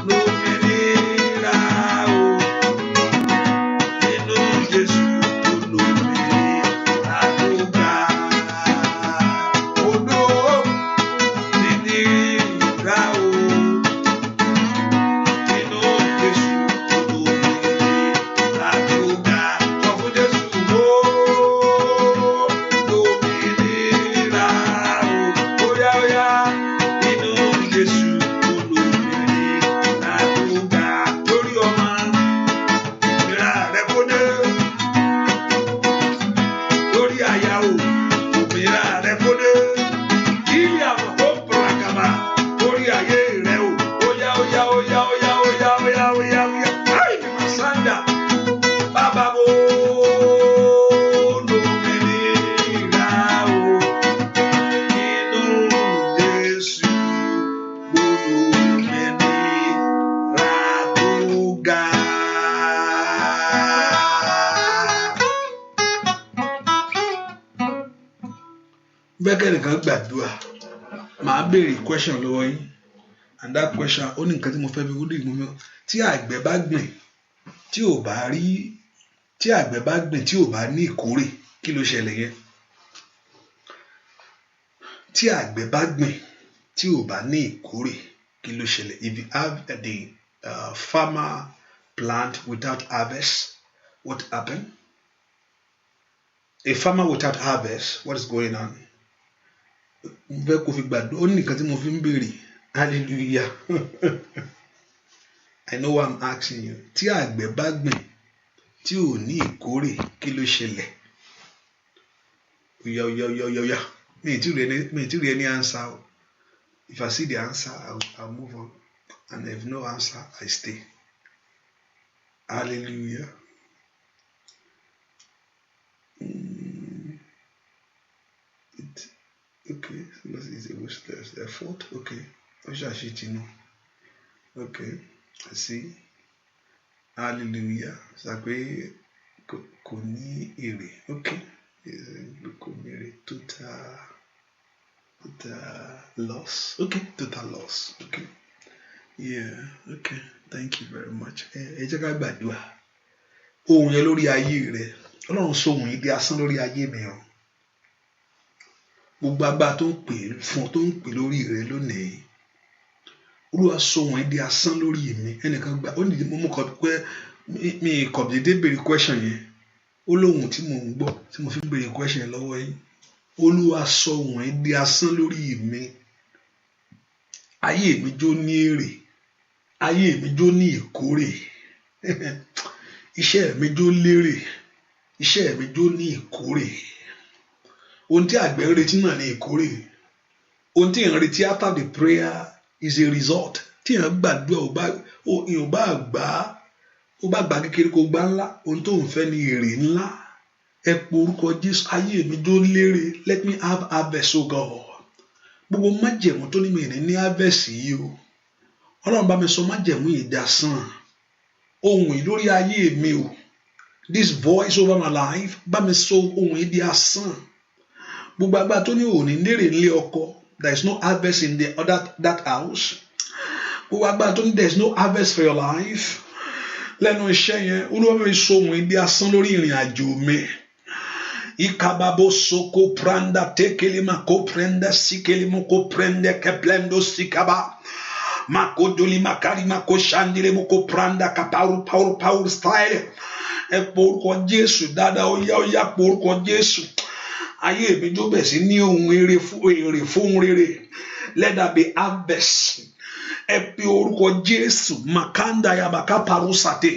dòmìnira o. Nínú Jésù ó dòmìnira tó ga. Ó dòmìnira o. Nínú Jésù ó dòmìnira tó ga. Sọ fún Jésù, ó dòmìnira o. Óyá óyá, nínú Jésù ó dòmìnira tó ga. Lórí ọmọ, òmìnira rẹ kó dé. Lórí aya o, òmìnira rẹ kó dé. Ilé àwọn tó pàràkàmà lórí ayé rẹ o. Óyá óyá óyá óyá óyá óyá óyá óyá. Ai Masanda, bàbá mo lómìnira o. Nínú Jésù mo lómìnira tó ga. Bẹ́ẹ̀ nìkan gbàdúrà, màá béèrè question lọ́wọ́ yín, and that question ó ní nǹkan tí mo fẹ́ fi wúlò ìmọ̀ tí àgbẹ̀ bá gbìn tí ò bá rí tí àgbẹ̀ bá gbìn tí ò bá ní ìkórè kí ló ṣẹlẹ̀ yẹn? Tí àgbẹ̀ bá gbìn tí ò bá ní ìkórè kí ló ṣẹlẹ̀? If you have the farmer plant without harvest, what happen? A farmer without harvest, what is going on? Mo fẹ́ kó fi gbàdúrà, ó ní nǹkan tí mo fi ń béèrè. Hallelujah. I know what I'm asking you. Tí àgbẹ̀ bá gbìn tí ò ní ìkórè kí ló ṣẹlẹ̀? Oya. Me ì tí rí any answer. If I see the answer, I'll move on. And if no answer, I stay. Hallelujah. Okay, it's the fourth. Okay. Okay, I see. Hallelujah. Sàpé kò ní èrè. Okay. Kò ní èrè. Total loss. Okay, total loss. Okay. Yeah, okay. Thank you very much. Ẹ jẹ́ ká gbàdúrà. Ohun yẹn lórí ayé rẹ̀. Ọlọ́run sọ ohun yìí di asán lórí ayé mi o. Gbogbo agbára tó ń pè fún tó ń pè lórí rẹ̀ lónìí. Olúwa sọ ohun yìí di asán lórí mi. Ẹnìkan gbà ó nìdí mo kọ pé mi kò dédé béèrè question yẹn. Ó lóhun tí mò ń gbọ́ tí mo fi ń béèrè question yẹn lọ́wọ́ yín. Olúwa sọ ohun yìí di asán lórí mi. Ayé mi jó ní èrè. Ayé mi jó ní ìkórè. Iṣẹ́ mi jó lérè. Iṣẹ́ mi jó ní ìkórè. Ohun tí àgbẹ̀ ń retí náà ní ìkórè. Ohun tí èèyàn retí after the prayer is a result. Tí èèyàn gbàdúrà èèyàn bá gbà kékeré kó gbá ńlá. Ohun tó ń fẹ́ ní èrè ńlá. Ẹ po orúkọ Jésù. Ayé mi jó lérè. Let me have harvest, O God. Gbogbo májẹ̀mú tó ní mi ní harvest yìí o. Ọlọ́run bá mi sọ májẹ̀mú ìdásán. Ohun yìí lórí ayé mi o. This voice over my life. Bá mi sọ ohun yìí di asán. Gbogbo agbára tó ní òní nírè nílé ọkọ. There is no harvest in that house. Gbogbo agbára tó ní there is no harvest for your life. Lẹ́nu iṣẹ́ yẹn, Olúwa mi sọ ohun yìí di asán lórí ìrìn àjò mi. Ikababo soko pranda tekeli mako prenda sikeli moko prende keplendo sikaba. Mako doli makari mako shandile moko pranda kapauru style. Ẹ po orúkọ Jésù dáadáa ó yá po orúkọ Jésù. Ayé mi jó bẹ̀ sí ní ohun èrè fún rere. Let that be harvest. Ẹ pe orúkọ Jésù makanda yabaka parusate.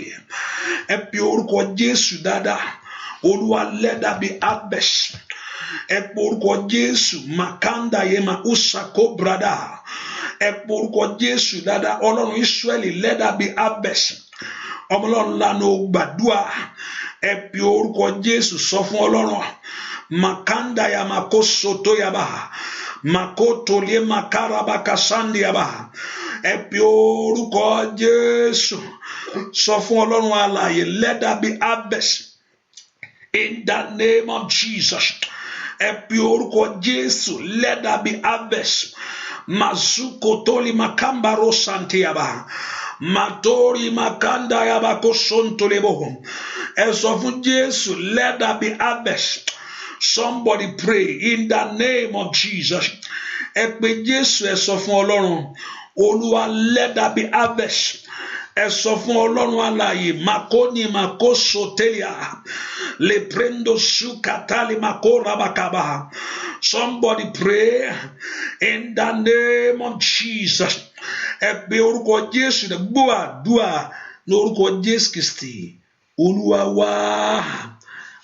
Ẹ pe orúkọ Jésù dáadáa. Olúwa let that be harvest. Ẹ pe orúkọ Jésù makanda yema usako brada. Ẹ pe orúkọ Jésù dáadáa. Ọlọ́run Ísírẹ́lì let that be harvest. Ọmọlọ́run lánàá ó gbàdúrà. Ẹ pe orúkọ Jésù sọ fún Ọlọ́run. Makanda ya makosoto yaba. Makoto le makaraba kasandi yaba. Ẹ pe orúkọ Jésù sọ fún Ọlọ́run alààyè let that be harvest. In the name of Jesus. Ẹ pe orúkọ Jésù let that be harvest. Mazuko toli makambaro sante yaba. Matori makanda yaba kosonto lebo. Ẹ sọ fún Jésù let that be harvest. Somebody pray in the name of Jesus. Ẹ pe Jésù ẹ sọ fún Ọlọ́run. Olúwa let that be harvest. Ẹ sọ fún Ọlọ́run alààyè makoni makosotelia le prendo sukatali makora bakaba. Somebody pray in the name of Jesus. Ẹ pe orúkọ Jésù de gbọ́ àdúà ní orúkọ Jésù Kristi Olúwa wa.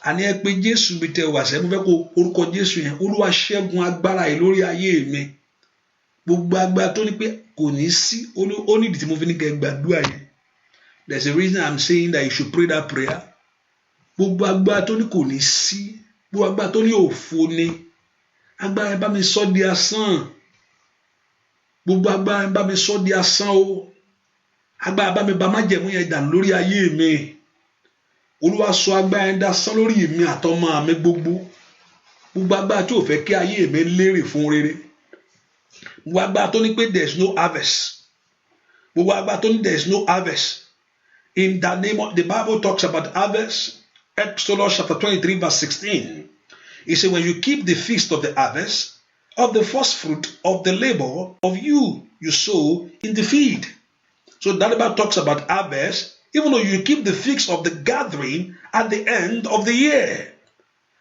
Àní ẹ pe Jésù bí tẹ wá ṣe mo fẹ́ kó orúkọ Jésù yẹn Olúwa ṣẹ́gun agbára yìí lórí ayé mi. Gbogbo agbára tó ní pé kò ní sí ó nídìí tí mo fi ní kẹ́ gbàdúrà yẹn. There's a reason I'm saying that you should pray that prayer. Gbogbo agbára tó ní kò ní sí, gbogbo agbára tó ní òfo ni. Agbára ẹ bá mi sọ di asán. Gbogbo agbára ẹ bá mi sọ di asán o. Agbára bá mi bá májẹ̀mú yẹn dànù lórí ayé mi. Olúwa sọ agbára yẹn dasán lórí mi àtọmọ mi gbogbo. Gbogbo agbára tí ò fẹ́ kí ayé mi lérè fún rere. Gbogbo agbára tó ní pé there is no harvest. Gbogbo agbára tó ní there is no harvest. In the name of the Bible talks about harvest Exodus chapter 23 verse 16. He said, when you keep the feast of the harvest, of the first fruit of the labor of you sow in the field. So that Bible talks about harvest, even though you keep the feast of the gathering at the end of the year.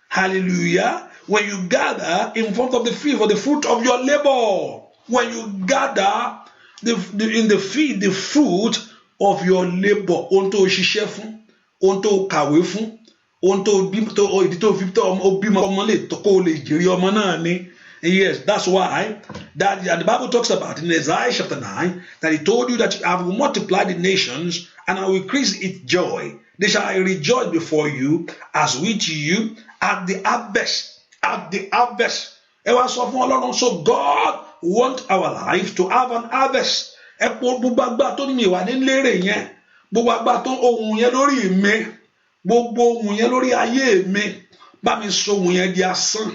Hallelujah. When you gather in front of the field for the fruit of your labor. When you gather in the field the fruit of your labor. Ohun tó ṣiṣẹ́ fún, ohun tó kàwé fún, ohun tó ìdí tó fi bímọ ọmọ lè kó lè jèrè ọmọ náà ni. Yes, that's why that the Bible talks about in Isaiah chapter 9 that he told you that I will multiply the nations and I will increase its joy. They shall rejoice before you as with you at the harvest. At the harvest. So God wants our life to have an harvest. Gbogbo agbára tó ní mi wà ní lérè yẹn, gbogbo agbára tó ohun yẹn lórí mi, gbogbo ohun yẹn lórí ayé mi, bá mi sọ ohun yẹn di asán.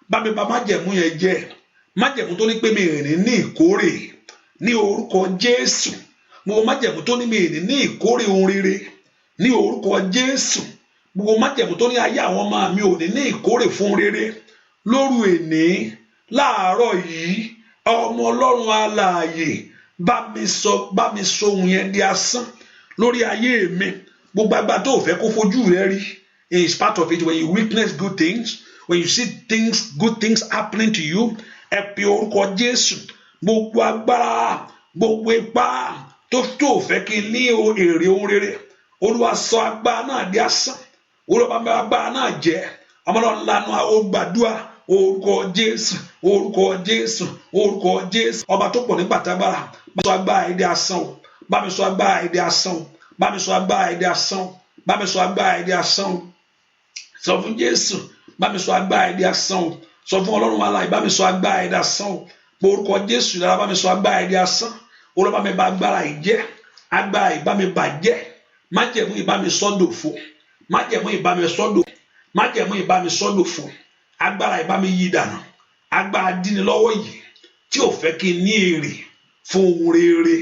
Bá mi bá májẹ̀mú yẹn jẹ́ májẹ̀mú tó ní pé mi rìn ní ìkórè ní orúkọ Jésù. Gbogbo májẹ̀mú tó ní mi rìn ní ìkórè ohun rere ní orúkọ Jésù. Gbogbo májẹ̀mú tó ní ayé àwọn ọmọ mi ò ní ìkórè fún rere lóru èní láàárọ̀ yìí ọmọ Ọlọ́run alààyè bá mi sọ ohun yẹn di asán lórí ayé mi. Gbogbo agbára tó fẹ́ kó fojú rẹ rí is part of it. When you witness good things, when you see things, good things happening to you, ẹ pe orúkọ Jésù. Gbogbo agbára, gbogbo ipá tó fẹ́ kí n ní èrè ohun rere, Olúwa sọ agbára náà di asán. Olúwa bá agbára náà jẹ́. Ọmọlọ́run lanu ó gbàdúrà orúkọ Jésù, orúkọ Jésù, orúkọ Jésù. Ọba tó pọ̀ nígbà tágbára, bá mi sọ agbára èdè asán o. Bá mi sọ agbára èdè asán o. Bá mi sọ agbára èdè asán o. Bá mi sọ agbára èdè asán o. Sọ fún Jésù. Bá mi sọ agbára èdè asán o. Sọ fún Ọlọ́run alààyè, bá mi sọ agbára èdè asán o. Orúkọ Jésù dára, bá mi sọ agbára èdè asán. Olúwa bá mi bà agbára yìí jẹ́. Agbára yìí bá mi bàjẹ́. Májẹ̀mú yìí bá mi sọ́dòfo. Májẹ̀mú yìí bá mi sọ́dò. Májẹ̀mú yìí bá mi sọ́dòfo. Agbára yìí bá mi yí dànù. Agbára dínì lọ́wọ́ yìí tí ò fẹ́ kí n ní èrè fún ohun rere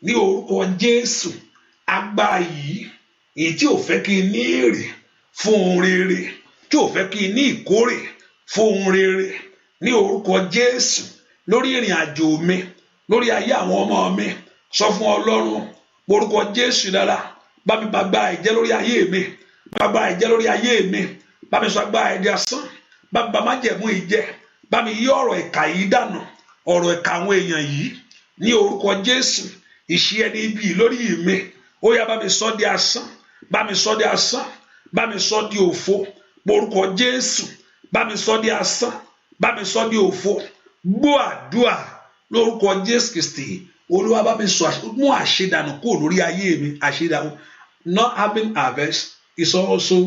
ní orúkọ Jésù. Agbára yìí èyí tí ò fẹ́ kí n ní èrè fún ohun rere, tí ò fẹ́ kí n ní ìkórè fún ohun rere ní orúkọ Jésù lórí ìrìn àjò mi, lórí ayé àwọn ọmọ mi. Sọ fún Ọlọ́run orúkọ Jésù dára, bá mi bá agbára ìjẹ́ lórí ayé mi, bá agbára ìjẹ́ lórí ayé mi, bá mi sọ agbára ìdí asán, bá mi bá májẹ̀mú ìjẹ́, bá mi yí ọ̀rọ̀ ìkà yìí dànù, ọ̀rọ̀ ìkà àwọn èèyàn yìí ní orúkọ Jésù. Ìṣe ẹni ibi lórí mi, ó yá bá mi sọ di asán, bá mi sọ di asán, bá mi sọ di òfo orúkọ Jésù. Bá mi sọ di asán, bá mi sọ di òfo. Gbọ́ àdúrà lórúkọ Jésù Kristi. Olúwa bá mi sọ mú àṣedànù kúrò lórí ayé mi. Àṣedànù, not having harvest is also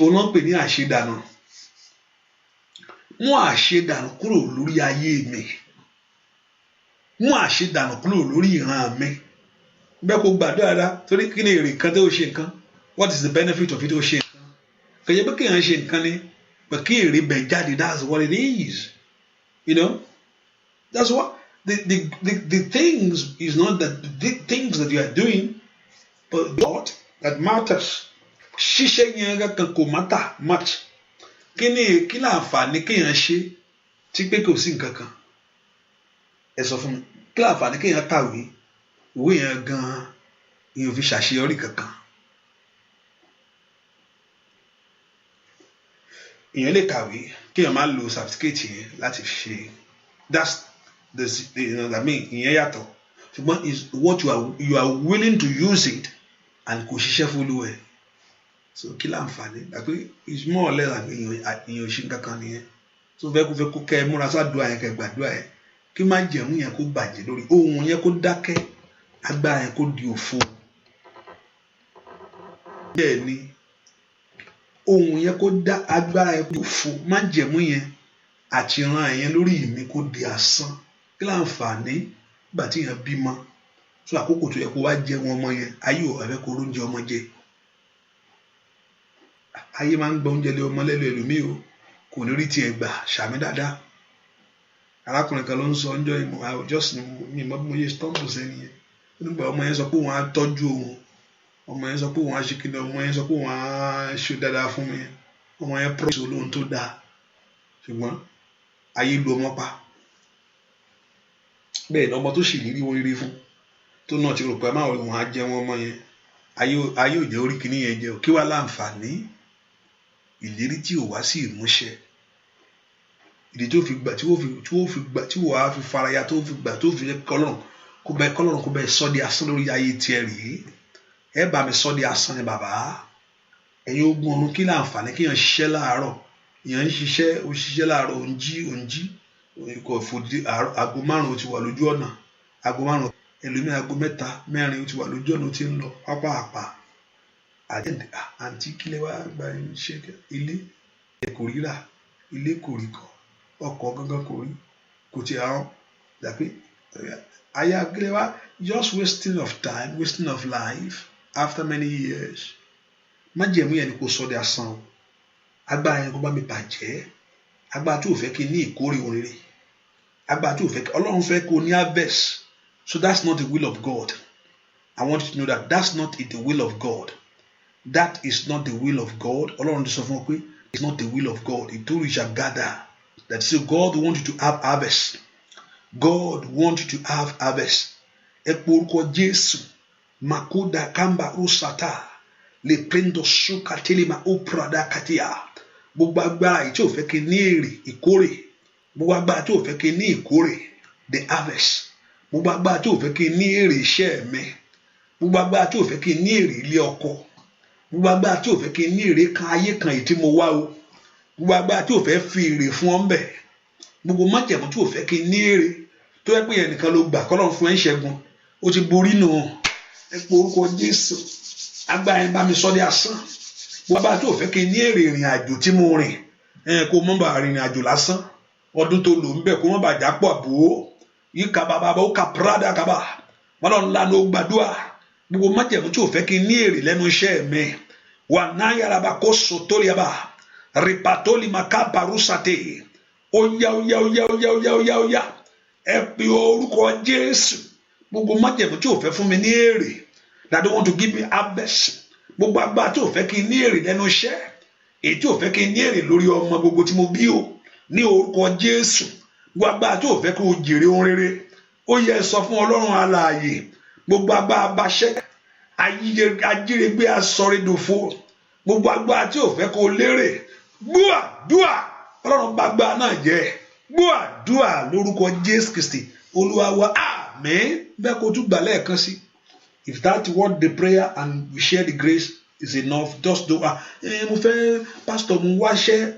olóńpè ní àṣedànù. Mú àṣedànù kúrò lórí ayé mi. Mú àṣedànù kúrò lórí ìran mi. Bẹ́ẹ̀ kó gbàdúrà rárá torí kí ni èrè kan tó ṣe nǹkan? What is the benefit of it ó ṣe nǹkan? Kò yẹ pé kí èèyàn ṣe nǹkan ni, but kí èrè bẹ̀ jáde, that's what it is. You know, that's what the things is not that the things that you are doing, but God that matters. Ṣíṣe yẹn kankan kò matter much. Kí láǹfààní kéèyàn ṣe tí pé kò sí nǹkan kan? Ẹ sọ fún mi, kí láǹfààní kéèyàn kàwé, ìwé yẹn gan-an èèyàn fi ṣàṣeyọrí kankan. Èèyàn lè kàwé kéèyàn máa lo certificate yẹn láti ṣe, that's the I mean ìyẹn yàtọ̀. Ṣùgbọ́n is what you are willing to use it and kò ṣiṣẹ́ fún Olúwa. So kí láǹfààní àpé is more or less èèyàn ṣe kankan nìyẹn. So fẹ́ kó kẹ́ ẹ múra sádùá yẹn kẹ́ gbàdúrà yẹn kí má jẹ̀mú yẹn kó bàjẹ́ lórí ohun yẹn kó dákẹ́, agbára yẹn kó di òfo. Bẹ́ẹ̀ ni ohun yẹn kó dá agbára yẹn kó di òfo, má jẹ̀mú yẹn àti ìran yẹn lórí mi kó di asán. Kí láǹfààní gbà tí yẹn bímọ, so àkókò tó yẹ kó wá jẹ wọn ọmọ yẹn ayé ò fẹ́ kó oúnjẹ ọmọ jẹ. Ayé máa ń gba oúnjẹ lé ọmọ lẹ́nu ẹlòmíì o, kò ní rí tiẹ̀ gbà. Ṣàmì dáadáa. Arákùnrin kan ló ń sọ ọjọ́ ìmọ̀ àwùjọ́sìn mi mọ́ bí mo yẹ stumble sẹ́ni yẹn. Nígbà ọmọ yẹn sọ pé òun á tọ́jú òun, ọmọ yẹn sọ pé òun á ṣe kíni, ọmọ yẹn sọ pé òun á ṣe dáadáa fún mi, ọmọ yẹn promise olóhun tó dáa, ṣùgbọ́n ayé lu ọmọ pa. Bẹ́ẹ̀ ni ọmọ tó sì lérí wọn rere fún tó náà ti rò pé máa wọn á jẹ wọn ọmọ yẹn, ayé ò jẹ́ orí kíní yẹn jẹ, kí wàá láǹfààní ìlérí tí ò wá sí ìmúṣẹ, ìdí tó fi gbà tí wọ́n á fi faraya tó fi gbà tó fi kọ́lọ́run kó bẹ sọ di asán lórí ayé tiẹ̀ rèé. Ẹ bá mi sọ di asán ni bàbá. Ẹ̀yin ogun ọ̀run, kí láǹfààní kí èèyàn ṣiṣẹ́ láàárọ̀, èèyàn ń ṣiṣẹ́ láàárọ̀, òun jí kò fòdì aago 5 ó ti wà lójú ọ̀nà, aago 5 ẹlòmíràn aago 3 4 ó ti wà lójú ọ̀nà, ó ti ń lọ pápá àǹtí kílẹ̀ wá gba ṣe ilé kò ríra, ilé kò rí kọ́, ọkọ̀ gangan kò rí, kò tí àwọn dàpé ayé kílẹ̀ wá, just wasting of time, wasting of life after many years. Májẹ̀mú yẹn ni kò sọ di asán o. Agbára yẹn kó bá mi bàjẹ́, agbára tí ò fẹ́ kí n ní ìkórè oríire, agbára tí ò fẹ́ kí Ọlọ́run fẹ́ kó ní harvest, so that's not the will of God. I want you to know that that's not the will of God. That is not the will of God. Ọlọ́run ti sọ fún ọ pé it's not the will of God. He told you shall gather. That is, God wants you to have harvest. God wants you to have harvest. Ẹ pe orúkọ Jésù, Makoda Kamba Rusata, Le Prendo Suka Telema Oprada Katia. Gbogbo agbára yìí tí ò fẹ́ kí ní èrè ìkórè, gbogbo agbára tí ò fẹ́ kí ní ìkórè the harvest, gbogbo agbára tí ò fẹ́ kí ní èrè iṣẹ́ mi, gbogbo agbára tí ò fẹ́ kí ní èrè ilé ọkọ, gbogbo agbára tí ò fẹ́ kí ní èrè kan ayé kan èyí tí mo wá o, gbogbo agbára tí ò fẹ́ fi èrè fún ọ ń bẹ̀, gbogbo májẹ̀mú tí ò fẹ́ kí ní èrè tó yẹ pé ẹnìkan ló gbà kọ́lọ́run fún ẹ ń ṣẹ́gun, ó ti borí nù. Ẹ pe orúkọ Jésù, agbára yẹn bá mi sọ di asán. Gbogbo agbára tí ò fẹ́ kí ní èrè ìrìn àjò tí mo rìn, kó mọ́ bá rìnrìn àjò lásán, ọdún tó lò ń bẹ̀ kó mọ́ bá jápọ̀ bò ó, yíká bàbá ó kà prada kaba, wọn lọ ńlá ló gbàdúrà. Gbogbo májẹ̀mú tí ò fẹ́ kí ní èrè lẹ́nu iṣẹ́ mi, wà náà yàrá bá kó sòtórí yàrá rìpàtólì màkà parúsàtè, ó yá. Ẹ pe orúkọ Jésù. Gbogbo májẹ̀mú tí ò fẹ́ fún mi ní èrè, that don't want to give me harvest, gbogbo agbára tí ò fẹ́ kí ní èrè lẹ́nu iṣẹ́, èyí tí ò fẹ́ kí ní èrè lórí ọmọ gbogbo tí mo bí o, ní orúkọ Jésù. Gbogbo agbára tí ò fẹ́ kí o jèrè ohun rere, ó yẹ sọ fún Ọlọ́run alààyè. Gbogbo agbára abaṣẹ́, ajírégbé asọ̀rẹ́dòfo, gbogbo agbára tí ò fẹ́ kí o lérè, gbúà dúà, Ọlọ́run bá agbára náà jẹ́, gbúà dúà lórúkọ Jésù Kristi Olúwa wa, àmín. Bẹ́ẹ̀ kó tún gbà lẹ́ẹ̀kan sí. If that word the prayer and we share the grace is enough, just do. Mo fẹ́ pastor mo wáṣẹ́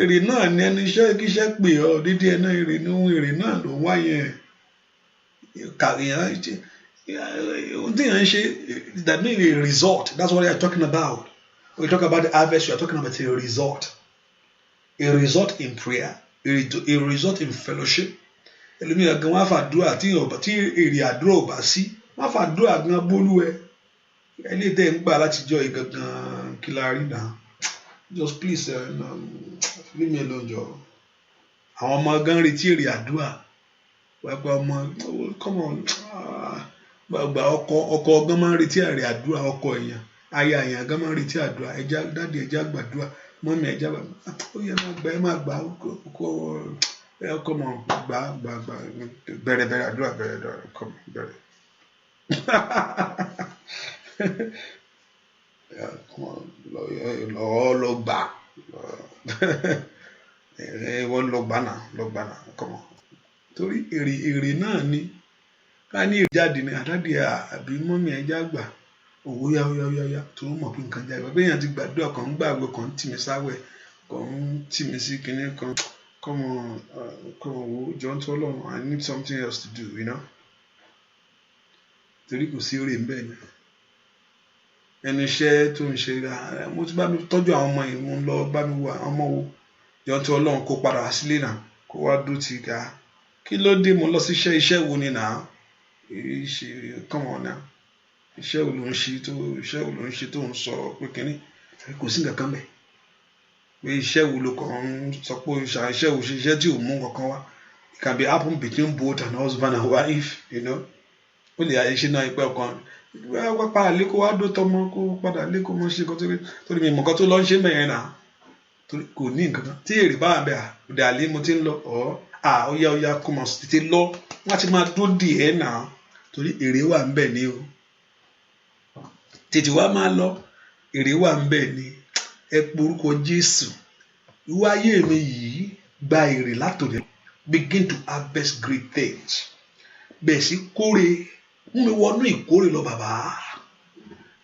èrè náà ní ẹni iṣẹ́ kíṣẹ́ pè ọ́ dídí ẹ̀ náà èrè náà ló wá yẹn kàríyàn ohun tí yẹn ń ṣe, that means a result. That's what we are talking about. When we talk about the harvest, we are talking about a result in prayer, a result in fellowship. Ẹlòmíràn gan wọ́n á fàdúrà tí èrè àdúrà ò bá sí, wọ́n á fàdúrà gan bólúwẹ̀ ẹni tẹ́ ń gbà látijọ́ ìgangan kí la rí náà. Just please leave me alone jọ. Àwọn ọmọ gan retí èrè àdúrà, wọ́n gba ọmọ come on, gbàgbà ọkọ gan máa ń retí èrè àdúrà, ọkọ èèyàn aya èèyàn gan máa ń retí àdúrà, ẹja dáàdi ẹja gbàdúrà, mọ́mí ẹja ó yẹ máa gbà come on, bẹ̀rẹ̀ àdúrà come on, bẹ̀rẹ̀. Come on, lọ gbà wọ́n lọ gbà náà come on. Torí èrè náà ni ká ní èrè jáde ní àdáde àbí mọ́mí ẹja gbà owó yá tó mọ̀ pé nǹkan jáde bẹ́ẹ̀ yẹn ti gbàdúrà kan ń gbàgbé kan ń tì mí sáwẹ̀ kan ń tì mí sí kinní kan. Come on, John Tolong, I need something else to do, you know. Torí kò sí èrè ń bẹ́ẹ̀ ni. Ẹni iṣẹ́ tó ń ṣe mo ti bá mi tọ́jú àwọn ọmọ yìí, mo ń lọ bá mi wo àwọn ọmọ wo John Tolong kó padà sílé náà kó wá dúró ti ga. Kí ló dé mo lọ sí iṣẹ́ wo ni náà? Come on now. Iṣẹ́ wo ló ń ṣe tó ń sọ pé kínní? Kò sí nǹkan kan bẹ́ẹ̀. Pé iṣẹ́ wo ló kàn ń sọ pé iṣẹ́ tí ò mú kankan wá. It can be happen between both an husband and wife, you know. ó lè àyíṣe náà ipẹ́ ọkàn pápá àlé kó wá dó tọmọ kó padà lé kó mọ ṣe kan torí mi mọ̀ kan tó lọ ń ṣe mẹ́yẹn náà torí kò ní nǹkan kan tí èrè bá wà bẹ́ẹ̀ òde àlé mo ti ń lọ ó yá kó mọ̀ tètè lọ wọ́n ti máa dó dì ẹ́ náà torí èrè wà ń bẹ̀ ni o tètè wá máa lọ èrè wà ń bẹ̀ ni ẹ porúkọ Jésù ìwà ayé mi yìí gba èrè látòdì begin to harvest great things bẹ́ẹ̀ sì kórè mú mi wọnú ìkórè lọ bàbá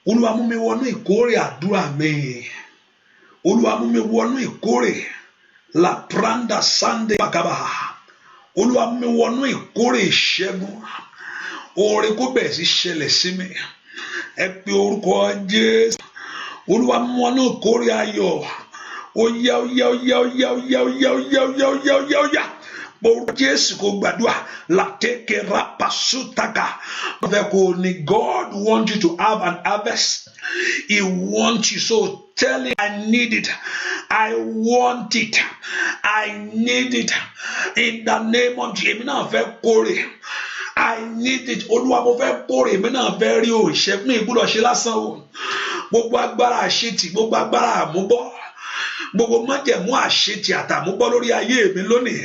Olúwa mú mi wọnú ìkórè àdúrà mi Olúwa mú mi wọnú ìkórè la pranda sande bakaba Olúwa mú mi wọnú ìkórè ìṣẹ́gun oore kó bẹ̀rẹ̀ sí ṣẹlẹ̀ sí mi ẹ pe orúkọ Jésù Olúwa mú mi wọnú ìkórè ayọ̀ ó yá Por Jésù kò gbàdúrà látẹkẹ rapasutaka kò ní God want you to have an harvest he wants you so tell him I need it I want it I need it in the name of Jesus èmi náà fẹ́ kórè I need it Olúwa mo fẹ́ kórè èmi náà fẹ́ rí o ìṣẹ́gun ìgbúdọ̀ ṣe lásán o gbogbo agbára àṣetì gbogbo agbára àmúbọ́ gbogbo májẹ̀mú àṣetì àtàmúbọ́ lórí ayé mi lónìí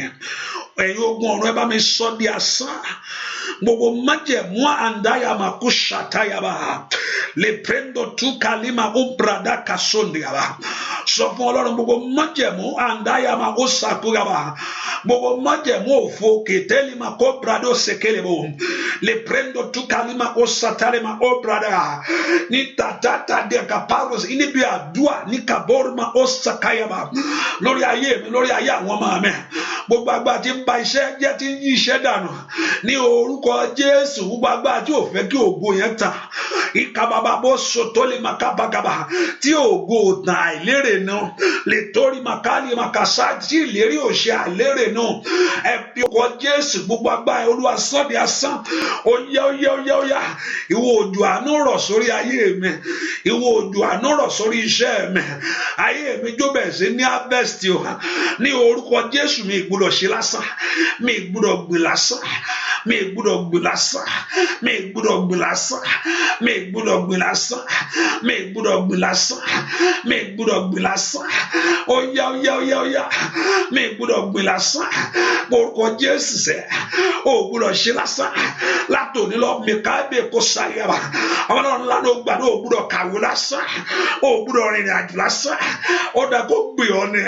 ẹ̀yin ogun ọ̀run ẹ bá mi sọ di asán gbogbo májẹ̀mú àndáyàmà kó ṣàtàyàbà lè prendo tú kalima ó brada kasóndìyàbà sọ fún Ọlọ́run gbogbo májẹ̀mú àndáyàmà ó sàkóyàbà gbogbo májẹ̀mú òfò kètẹ́lìmà kó brado sekelebo lè prendo tú kalima ó sàtàlìmà ó brada ní tàtàtà dẹ̀ka paros níbi àdúà ní kàbọ́rùmà ó sàkáyàbà lórí ayé mi lórí ayé àwọn ọmọ mi gbogbo àgbà tí ń ba iṣẹ́ jẹ́ tí ń yí iṣẹ́ dànù ní orúkọ Jésù gbogbo àgbà tí ò fẹ́ kí ògo yẹn tàn ìkàbàbà bó sọtó lè má kábàkàbà tí ògo tàn àìlérè náà lè torí màkàlì màkàsá tí ìlérí òṣè àìlérè náà ẹ fi ọkọ Jésù gbogbo àgbà Olúwa sọ́ọ̀dì asán ó yá ìwọ òjò àánú rọ̀ sórí ayé mi ìwọ òjò àánú rọ̀ sórí iṣẹ́ mi ayé mi jó bẹ̀ sí ní harvest o ní orúkọ Jésù mi ìgbúdọ̀ ṣe lásán mi gbọ́dọ̀ gbìn lásán mi gbọ́dọ̀ gbìn lásán mi gbọ́dọ̀ gbìn lásán mi gbọ́dọ̀ gbìn lásán mi gbọ́dọ̀ gbìn lásán mi gbọ́dọ̀ gbìn lásán ó yá mi gbọ́dọ̀ gbìn lásán orúkọ Jésù sẹ ó gbọ́dọ̀ ṣe lásán látòní lọ mi kábíyè kó sáyàbà àwọn náà ńlá ló gbà ó gbọ́dọ̀ kàwé lásán ó gbọ́dọ̀ rìnrìn àjò lásán ó dà kó gbé ọ ní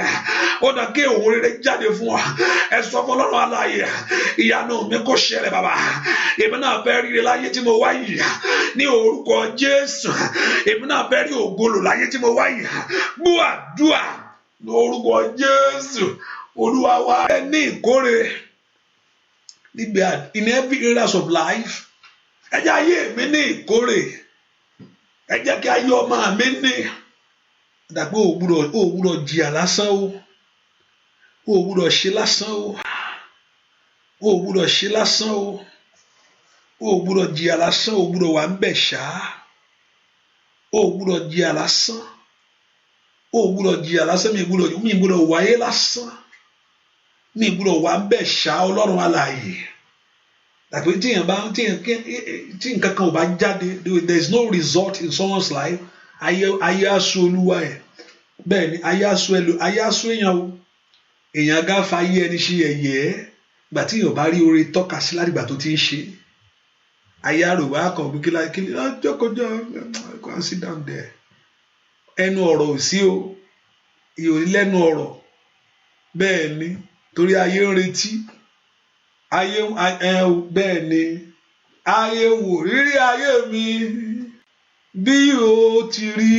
ó dà kí òun rere jáde fún ọ ẹ sọ fún Ọlọ́run aláyé ìyanu mi kò ṣẹlẹ̀ bàbá èmi náà fẹ́ rí láyé tí mo wá yìí ní orúkọ Jésù èmi náà fẹ́ rí ògolo láyé tí mo wá yìí gbọ́ àdúrà ní orúkọ Jésù Olúwa wa ẹ ní ìkórè níbi in every areas of life ẹ jẹ́ ayé mi ní ìkórè ẹ jẹ́ kí ayé ọmọ mi ní dàgbé òwúrọ̀ jìyà lásán o gbọ́dọ̀ ṣe lásán o gbọ́dọ̀ ṣe lásán o gbọ́dọ̀ jìyà lásán o gbọ́dọ̀ wà ń bẹ̀ ṣá o gbọ́dọ̀ jìyà lásán o gbọ́dọ̀ jìyà lásán mi gbọ́dọ̀ wáyé lásán mi gbọ́dọ̀ wà ń bẹ̀ ṣá Ọlọ́run alààyè dàpé tí nǹkan kan ò bá jáde there is no result in someone's life ayé aṣọ olúwa ẹ̀ bẹ́ẹ̀ ni ayé aṣọ èèyàn o èèyàn gáfa ayé ẹni ṣe ẹ̀yẹ́ gbà tí èèyàn bá rí oore tọ́ka sí látìgbà tó ti ń ṣe ayé àròwá kan bí kílákílí jọkọjọ go and sit down there ẹnu ọ̀rọ̀ ò sí o ìhòòhò lẹ́nu ọ̀rọ̀ bẹ́ẹ̀ ni torí ayé ń retí ayé bẹ́ẹ̀ ni ayé wò rírí ayé mi bí o ti rí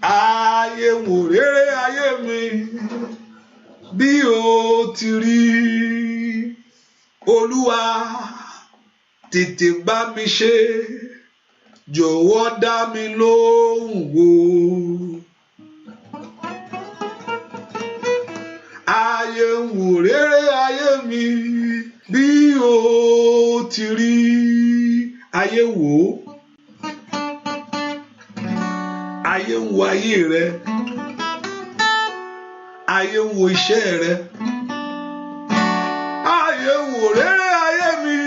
ayé wò rere ayé mi bí o ti rí Olúwa tètè bá mi ṣe jọ̀wọ́ dá mi lóhùn wò ayé wò rere ayé mi bí o ti rí ayé wò ayé ń wo ayé rẹ ayé ń wo iṣẹ́ rẹ ayé ń wo wò rere ayé mi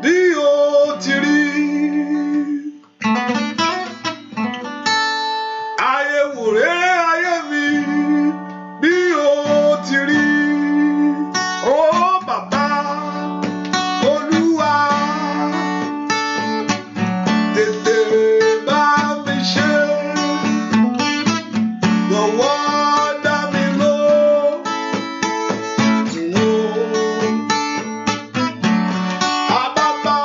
bí o ti rí. Ayé wò rere ayé mi bí o ti rí. Ó bàbá Olúwa tètè bá mi ṣe. Jọ̀wọ́ dá mi lóhùn. Àbàbà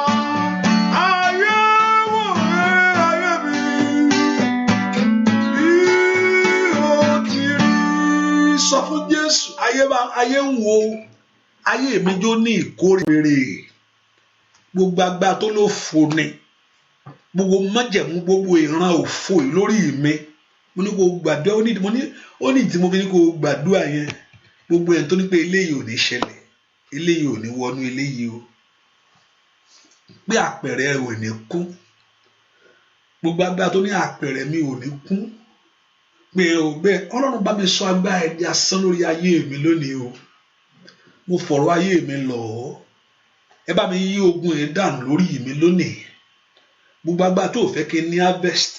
ayé wò rere ayé mi bí o ti rí. Sọ fún Jésù, ayé ń wo ayé mi jó ní ìkórè. Gbogbo agbára tó ló fò ní, gbogbo májẹ̀mú, gbogbo ìran òfò yìí lórí mi, mo ní kó gbàdúrà. Ó ní tí mo fi ní kó gbàdúrà yẹn. Gbogbo ẹ̀ tó ní pé eléyìí ò ní ṣẹlẹ̀, eléyìí ò ní wọnú eléyìí o, pé àpẹẹrẹ ò ní kún. Gbogbo agbára tó ní àpẹẹrẹ mi ò ní kún, pé Ọlọ́run bá mi sọ agbára ẹ̀ di asán lórí ayé mi lónìí o. Mo fọ̀rọ̀ ayé mi lọ̀ ọ́. Ẹ bá mi yí ogun ẹ̀ dànù lórí mi lónìí. Gbogbo agbára tó fẹ́ kí n ní harvest,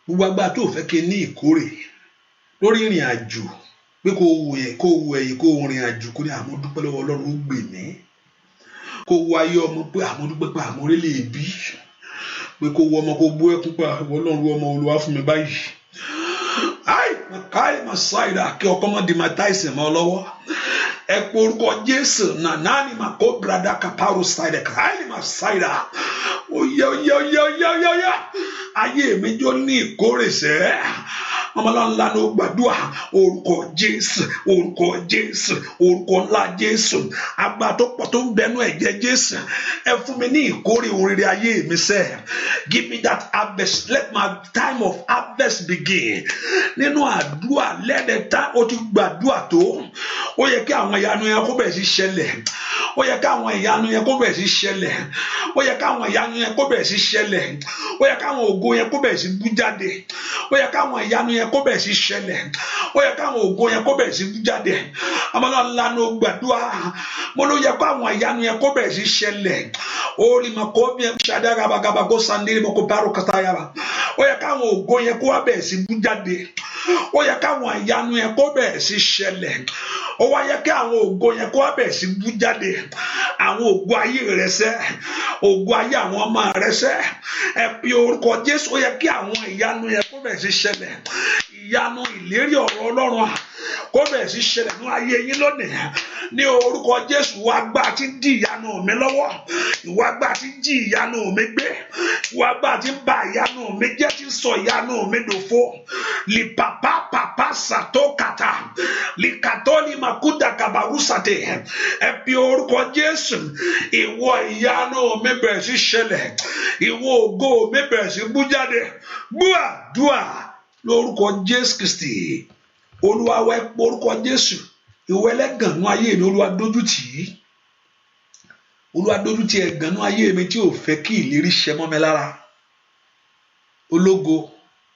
gbogbo agbára tó fẹ́ kí n ní ìkórè lórí ìrìn àjò, pé kó wo ẹ̀yìn kó rìn àjò kó ní àmọ́ dúpẹ́ lọ́wọ́ Ọlọ́run ó gbè mí. Kó wo ayé ọmọ pé àmọ́ dúpẹ́ pé àmọ́ orílẹ̀ èbí, pé kó wo ọmọ kó bú ẹkún pé àwọn Ọlọ́run ọmọ Olúwa fún mi báyìí. Káì máa ṣáìdà kí ọkọ mọ́ di máa táìsì mọ́ lọ́wọ́. Ẹ pe orúkọ Jésù nànání máa kó brada kaparu ṣáìdà káì máa ṣáìdà. Oyá ayé mi jó ní ìkórè sẹ́. Ọmọlọ́nla ló gbàdúrà orúkọ Jésù, orúkọ Jésù, orúkọ ńlá Jésù. Agbá tó pọ̀ tó ń bẹnu ẹ̀jẹ̀ Jésù. Ẹ fún mi ní ìkórè oríire ayé mi sẹ́. Give me that harvest. Let my time of harvest begin. Nínú àdúrà lẹ́dẹ̀ẹ́ta ó ti gbàdúrà tó. Ó yẹ kí àwọn ìyanu yẹn kó bẹ̀rẹ̀ sí ṣẹlẹ̀. Ó yẹ kí àwọn ìyanu yẹn kó bẹ̀rẹ̀ sí ṣẹlẹ̀. Ó yẹ kí àwọn ìyanu yẹn kó bẹ̀rẹ̀ sí ṣẹlẹ̀. Ó yẹ kí àwọn ògo yẹn kó bẹ̀rẹ̀ sí bú jáde. Ó yẹ kí àwọn ìyanu yẹn kó bẹ̀rẹ̀ sí ṣẹlẹ̀. Ó yẹ kí àwọn ògo yẹn kó bẹ̀rẹ̀ sí bú jáde. Ọmọlọ́nla ló gbàdúrà. Mo ló yẹ kí àwọn ìyanu yẹn kó bẹ̀rẹ̀ sí ṣẹlẹ̀. Ó rí ma kó bí ẹ ṣadá gabagaba kó sandé mo kó bárò kàtàyàrá. Ó yẹ kí àwọn ògo yẹn kó wá bẹ̀rẹ̀ sí bú jáde. Ó yẹ kí àwọn ìyanu yẹn kó bẹ̀rẹ̀ sí ṣẹlẹ̀. Ó wá yẹ kí àwọn ògo yẹn kó wá bẹ̀rẹ̀ sí bú jáde. Àwọn ògo ayé rẹ sẹ́, ògo ayé àwọn ọmọ rẹ sẹ́. Ẹ pe orúkọ Jésù. Ó yẹ kí àwọn ìyanu yẹn kó bẹ̀rẹ̀ sí ṣẹlẹ̀. Ìyanu ìlérí ọ̀rọ̀ Ọlọ́run kó bẹ̀rẹ̀ sí ṣẹlẹ̀ ní ayé yín lónìí. Ní orúkọ Jésù, ìwà agbára tí ń dí ìyanu mi lọ́wọ́, ìwà agbára tí ń jí ìyanu mi gbé, ìwà agbára tí ń ba ìyanu mi jẹ́, tí ń sọ ìyanu mi dòfo. Li papa sato kata, li katoli makuda kabarusate. Ẹ pe orúkọ Jésù. Ìwọ ìyanu mi bẹ̀rẹ̀ sí ṣẹlẹ̀. Ìwọ ògo mi bẹ̀rẹ̀ sí bú jáde. Gbúà dúà lórúkọ Jésù Kristi. Olúwa wá pe orúkọ Jésù. Ìwọ ẹlẹ́gàn nú ayé mi, Olúwa dójú tì í. Olúwa dójú tì ẹ̀gàn nú ayé mi tí ò fẹ́ kí ìlérí ṣẹ mọ́ mi lára. Ológo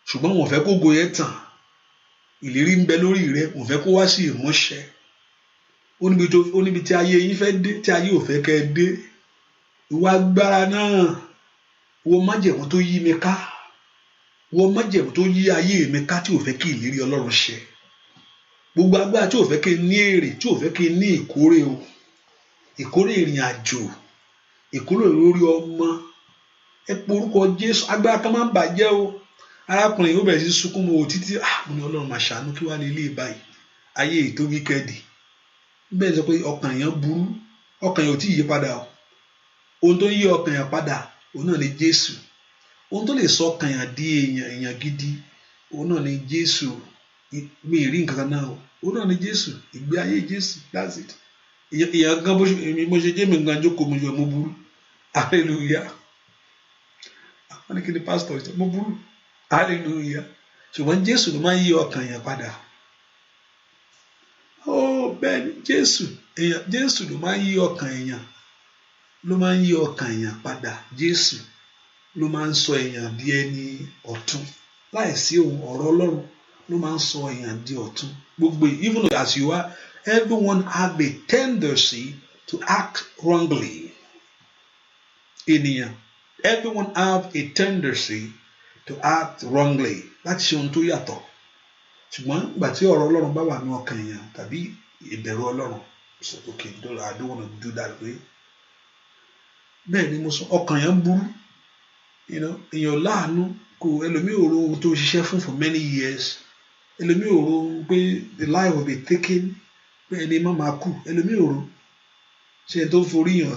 ṣùgbọ́n wọ́n fẹ́ kó go yẹn tàn. Ìlérí ń bẹ lórí rẹ, wọ́n fẹ́ kó wá sí ìmúṣẹ. Ó níbi tí ayé yín fẹ́ dé tí ayé ò fẹ́ kẹ́ ẹ dé. Ìwà agbára náà, ìwọ májẹ̀mú tó yí mi ká, ìwọ májẹ̀mú tó yí ayé mi ká tí ò fẹ́ kí ìlérí Ọlọ́run ṣẹ. Gbogbo agbára tí ò fẹ́ kí n ní èrè, tí ò fẹ́ kí n ní ìkórè o, ìkórè ìrìn àjò, ìkórè lórí ọmọ. Ẹ pe orúkọ Jésù. Agbára kan máa ń bàjẹ́ o. Arákùnrin yóò bẹ̀rẹ̀ sí sunkún mo títí mo ní Ọlọ́run máa ṣàánú kí wá lè lé báyìí. Ayé ètò wíkẹ́ẹ̀dì. Bẹ́ẹ̀ sọ pé ọkàn èèyàn burú, ọkàn èèyàn ò tí ì yí padà o. Ohun tó ń yí ọkàn èèyàn padà, òun náà ni Jésù. Ohun tó lè sọ ọkàn èèyàn di èèyàn gidi, òun náà ni Jésù. Mi ì rí nǹkan kan náà o. Òun náà ni Jésù. Ìgbé ayé Jésù, that's it. Èèyàn gan mo ṣe jẹ́ mi gan jókòó mo yọ mo burú. Hallelujah. Wọ́n ní kí ni pásítọ̀ ṣe? Mo burú. Hallelujah. Ṣùgbọ́n Jésù ló máa ń yí ọkàn èèyàn padà. Bẹ́ẹ̀ ni Jésù ló máa ń yí ọkàn èèyàn, ló máa ń yí ọkàn èèyàn padà. Jésù ló máa ń sọ èèyàn di ẹni ọ̀tun. Láìsí ohun ọ̀rọ̀ Ọlọ́run ló máa ń sọ èèyàn di ọ̀tun. Gbogbo even as you are, everyone have a tendency to act wrongly. Everyone have a tendency to act wrongly. Láti ṣe ohun tó yàtọ̀. Ṣùgbọ́n ìgbà tí ọ̀rọ̀ Ọlọ́run bá wà ní ọkàn èèyàn tàbí ìbẹ̀rù Ọlọ́run, so okay, I don't want to do that way. Bẹ́ẹ̀ ni mo sọ, ọkàn yẹn burú. Èèyàn láàánú kò ẹlòmíì ò ro ohun tó ṣiṣẹ́ fún for many years. Ẹlòmíì ò ro pé the life will be taken, pé ẹni má máa kú. Ẹlòmíì ò ro. Ṣé ẹni tó ń forí yàn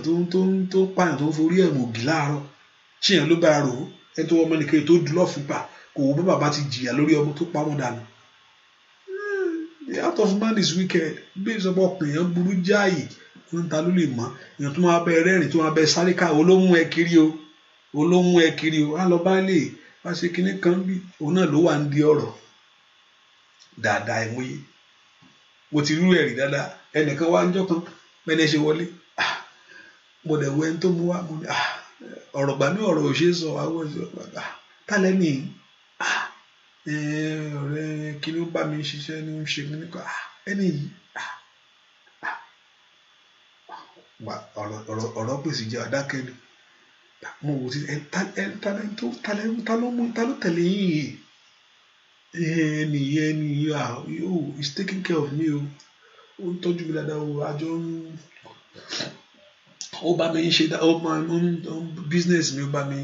tó pààyàn tó ń forí ẹ̀mù ògì láàárọ̀? Ṣé èèyàn ló bá rò ó? Ẹni tó ọmọ nìkan tó dùn lọ́fùgbà kò wò bá bàbá ti jìyà lórí ọmọ tó pa wọn dànù. The heart of man is wicked. Bí ìsọpọ̀ ọkùnrin yẹn burú jáì, ohun ta ló lè mọ̀? Èèyàn tó máa bẹ rẹ́rìn tó máa bẹ sáré ká olómú ẹ kiri o. Olómú ẹ kiri o. Á lọ bá lè wá ṣe kinní kan bí. Òun náà ló wà ń di ọ̀rọ̀. Dáadáa ìmúyẹ. Mo ti rú ẹ̀rí dáadáa. Ẹnìkan wá ń jọ́ kan bẹ́ẹ̀ ṣe wọlé. Mo dẹ̀ wọ ẹni tó mú wá. Mo ní ọ̀rọ̀ gbà mí ọ̀rọ̀ ò ṣe é sọ. Àwọn ìṣòro tálẹ́ nìyí. Ọ̀rẹ́ kí ló bá mi ṣiṣẹ́ ní ṣe mí nípa ẹni yìí ọ̀rọ̀ pèsè jẹ́ adákẹ́ ni mo wò sí ta ló tẹ̀lé yìí ẹni he's taking care of me o ó ń tọ́jú mi dáadáa o àjọ ó bá mi ṣe business mi ó bá mi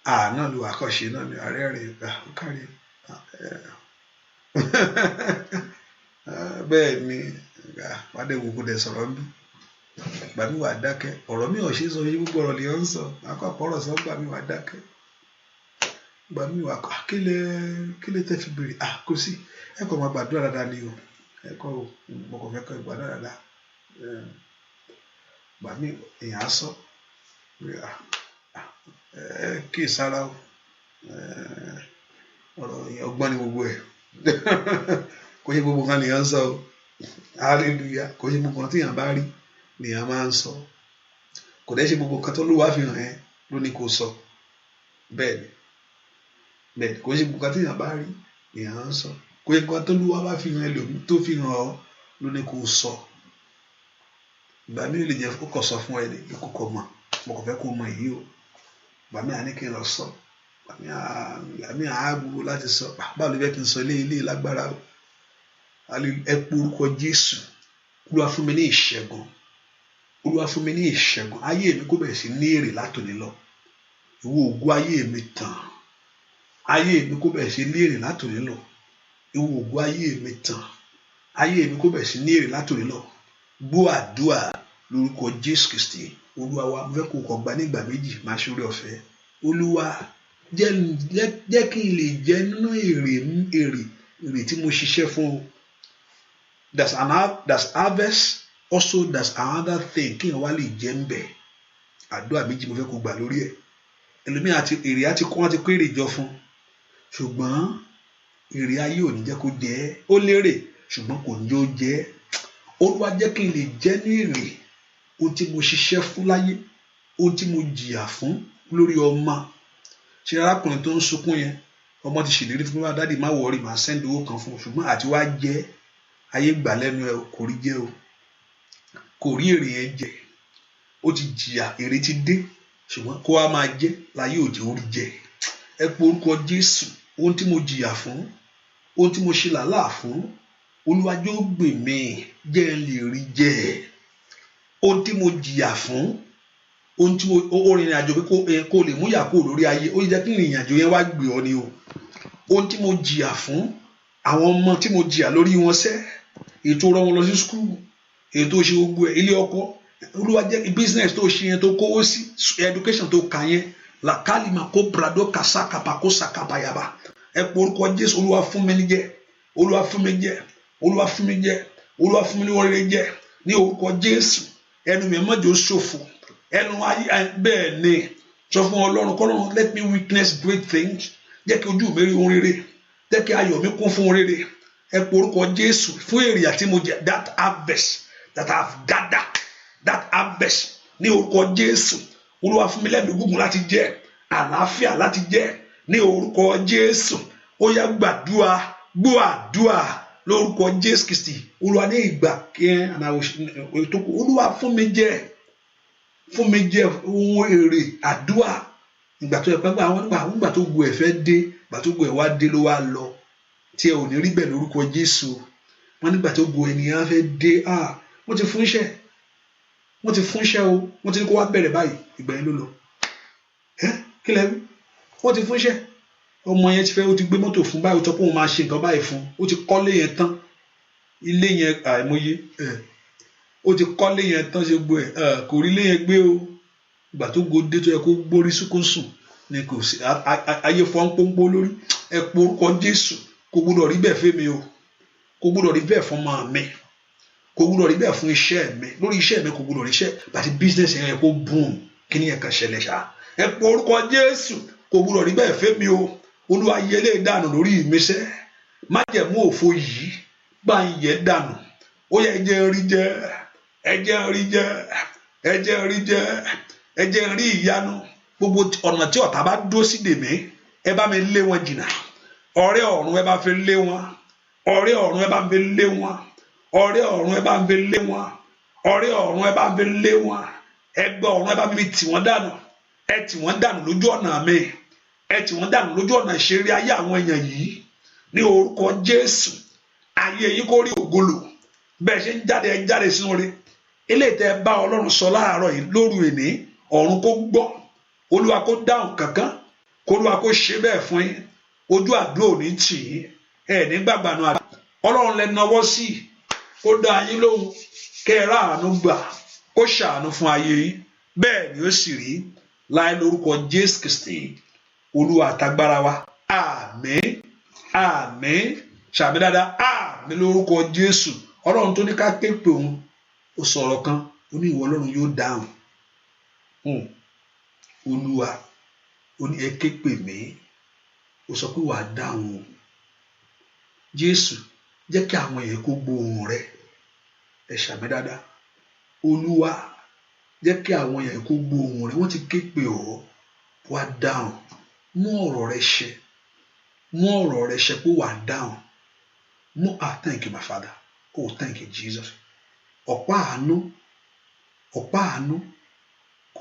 náà ló àkọ́ṣe náà ni ààrẹ rẹ̀ ó kárí bẹ́ẹ̀ ni wádé gbogbo dẹ̀ sọ̀rọ̀ bí gbà mí wà dákẹ́ ọ̀rọ̀ mi ò ṣe sọ yí gbogbo ọ̀rọ̀ lè ń sọ akọ́pọ̀ ọ̀rọ̀ sọ gbà mí wà dákẹ́ gbà mí wà kí lè tẹ́ fi bèrè kò sí ẹ̀kọ́ máa gbàdúrà dáadáa ni o ẹ̀kọ́ mo kò fẹ́ kọ́ ìgbàdúrà dáadáa gbà mí èèyàn á sọ kí ìsára ọ̀rọ̀ ọgbọ́n ni gbogbo ẹ̀ kò ṣe gbogbo kan nìyẹn ń sọ hallelujah kò ṣe gbogbo kan tí èèyàn bá rí nìyẹn máa ń sọ kò dẹ́ ṣe gbogbo kan tó lówó àfihàn ẹ ló ní kó sọ bẹ́ẹ̀ ni kò ṣe gbogbo kan tí èèyàn bá rí nìyẹn ń sọ kò ṣe gbogbo kan tó lówó bá fi hàn ẹlòmíì tó fi hàn ọ ló ní kó sọ ìgbà mi ò lè jẹ́ kó kọ̀ sọ fún ẹ ní kókò mọ̀ mo kò fẹ́ kó mọ èyí o ìgbà mi àní kí n lọ sọ ìgbà mi àá gbogbo láti sọ báwo ló fẹ́ kí n sọ ilé lágbára o ẹ pé orúkọ Jésù Olúwa fún mi ní ìṣẹ́gun Olúwa fún mi ní ìṣẹ́gun ayé mi kó bẹ̀rẹ̀ sí ní èrè látòní lọ ìwọ ògo ayé mi tàn ayé mi kó bẹ̀rẹ̀ sí ní èrè látòní lọ ìwọ ògo ayé mi tàn ayé mi kó bẹ̀rẹ̀ sí ní èrè látòní lọ gbọ́ àdúrà lórúkọ Jésù Kristi Olúwa wa mo fẹ́ kó kọ̀ gbà nígbà méjì máa ṣe orí ọ̀fẹ́ Olúwa jẹ́ kí n lè jẹ nínú èrè tí mo ṣiṣẹ́ fún o. That's harvest also that's another thing kí n wá lè jẹ ń bẹ̀ àdúrà méjì mo fẹ́ kó gbà lórí ẹ̀ ẹlòmíì àti èrè àti kọ́ wọn ti kó èrè jọ fún ṣùgbọ́n èrè ayé ò ní jẹ́ kó jẹ́ ó lérè ṣùgbọ́n kò ní ó jẹ́ Olúwa jẹ́ kí n lè jẹ́ ní èrè ohun tí mo ṣiṣẹ́ fún láyé ohun tí mo jìyà fún lórí ọmọ ṣe arákùnrin tó ń sunkún yẹn ọmọ ti ṣèlérí fún wa dádì má wọrí màá sẹ́ndì owó kan fún un ṣùgbọ́n àti wá jẹ́ ayé gbà lẹ́nu ẹ kò rí jẹ́ o kò rí èrè yẹn jẹ ó ti jìyà èrè ti dé ṣùgbọ́n kó wá máa jẹ́ láyé òjò orí jẹ ẹ pé orúkọ Jésù ohun tí mo jìyà fún ohun tí mo ṣe làálàá fún Olúwa jọ̀ọ́ gbè mí jẹ́ n lè rí jẹ ohun tí mo jìyà fún ohun tí mo rìnrìn àjò pé kó lè mú yà kó lórí ayé ó jẹ́ kí ìrìn àjò yẹn wá gbé ọ ni o ohun tí mo jìyà fún àwọn ọmọ tí mo jìyà lórí wọn sẹ́ ètò rán wọn lọ sí skul ètò ṣe gbogbo ẹ̀ ilé ọkọ Olúwa jẹ́ business tó ṣe yẹn tó kówó sí education tó kà yẹn làkàlìmà kó brado kàsákàpà kó sàkàbàyàbà ẹ pé orúkọ Jésù Olúwa fún mi ní jẹ Olúwa fún mi jẹ Olúwa fún mi jẹ Olúwa fún mi ní wọn rere jẹ ní orúkọ Jésù ẹnu mi mọ́jọ ṣòfò ẹnu ayé bẹ́ẹ̀ ni sọ fún Ọlọ́run kọ́lọ́run let me witness great things jẹ́ kí ojú mi rí ohun rere jẹ́ kí ayọ̀ mi kún fún ohun rere ẹ pé orúkọ Jésù fún èrè àti mo jẹ that harvest that I have gathered that harvest ní orúkọ Jésù Olúwa fún mi lẹ́mìí gígùn láti jẹ àlàáfíà láti jẹ ní orúkọ Jésù ó yá gbàdúrà gbọ́ àdúrà lórúkọ Jésù Kristi. Olúwa ní ìgbà kí Olúwa fún mi jẹ ohun èrè àdúrà ìgbà tó yẹ pé nígbà tó gu ẹ̀ fẹ́ dé, ìgbà tó gu ẹ̀ wá dé ló wá lọ, tí ẹ ò ní rí bẹ́ẹ̀ lórúkọ Jésù. Wọ́n nígbà tó gu ènìyàn fẹ́ dé, wọ́n ti fún iṣẹ́ o, wọ́n ti ní kó wá bẹ̀rẹ̀ báyìí, ìgbà yẹn ló lọ. Kí lẹ rí? Wọ́n ti fún iṣẹ́. Ọmọ yẹn ti fẹ́, ó ti gbé mọ́tò fún báyìí, ó sọ pé òun máa ṣe nǹkan báyìí fún, ó ti kọ́lé yẹn tán, ilé yẹn àìmọye, ó ti kọ́lé yẹn tán ṣe gbọ́ kò rí ilé yẹn gbé o. Ìgbà tó gòdè tó yẹ kó gbórí sùn ni kò sí, ayé fọ́n pọ́npọ́ lórí. Ẹ po orúkọ Jésù, kò gbúdọ̀ rí bẹ́ẹ̀ fẹ́mi o, kò gbúdọ̀ rí bẹ́ẹ̀ fún ọmọ mi, kò gbúdọ̀ rí bẹ́ẹ̀ fún iṣẹ́ mi, lórí iṣẹ́ mi kò gbúdọ̀ rí iṣẹ́ bàtí business yẹn yẹ kó boom, kí ni yẹn kan ṣẹlẹ̀ ṣá. Ẹ po orúkọ Jésù, kò gbúdọ̀ rí bẹ́ẹ̀ fẹ́mi o. Olúwa yẹ lé dànù lórí ìmísẹ́, májẹ̀mú òfo yìí bá ń yẹ dànù. Ó yẹ ẹjẹ́ rí jẹ́, ẹjẹ́ rí ìyanu. Gbogbo ọ̀nà tí ọ̀tá bá dó sí dèmí, ẹ bá mi lé wọn jìnnà. Ọ̀rẹ́ ọ̀run ẹ bá fi lé wọn, ọ̀rẹ́ ọ̀run ẹ bá fi lé wọn, ọ̀rẹ́ ọ̀run ẹ bá fi lé wọn, ọ̀rẹ́ ọ̀run ẹ bá fi lé wọn. Ẹgbẹ́ ọ̀run ẹ bá mi tì wọ́n dànù, ẹ tì wọ́n dànù lójú ọ̀nà mi, ẹ tì wọ́n dànù lójú ọ̀nà ìṣeré ayé àwọn èèyàn yìí ní orúkọ Jésù. Ayé yìí kó rí ògolo bẹ́ẹ̀ ṣe ń jáde, ẹ jáde sínú rẹ̀. Eléyìí tẹ́ bá Ọlọ́run sọ láàárọ̀ yìí lóru èní, ọ̀run kó gbọ́, Olúwa kó dáhùn kankan, kó Olúwa kó ṣe bẹ́ẹ̀ fún yín. Ojú àdúrà ò ní tì yín, ẹ ní gbàgbànú àdúrà. Ọlọ́run lẹ nawọ́ sí, kó dá yín lóhùn, kẹ́ ẹ ráàánú gbà, kó ṣàánú fún ayé yín. Bẹ́ẹ̀ ni ó sì rí láì lórúkọ Jésù Kristi Olúwa àtàgbára wa. Àmín, àmín, ṣàmì dáadáa, àmín lórúkọ Jésù. Ọlọ́run tó ní ká ké pè òun, ó sọ̀rọ̀ kan, ó ní ìwọ Ọlọ́run yóò dáhùn. Olúwa, ó ní ẹ ké pè mí, ó sọ pé wàá dáhùn. Jésù, jẹ́ kí àwọn èèyàn kó gbóhùn rẹ. Ẹ ṣàmì dáadáa. Olúwa, jẹ́ kí àwọn èèyàn kó gbóhùn rẹ. Wọ́n ti ké pè ọ́, wàá dáhùn. Mú ọ̀rọ̀ rẹ ṣẹ, mú ọ̀rọ̀ rẹ ṣẹ pé wàá dáhùn. Thank you my Father. Oh, thank you Jesus. Ọ̀pá àánú kó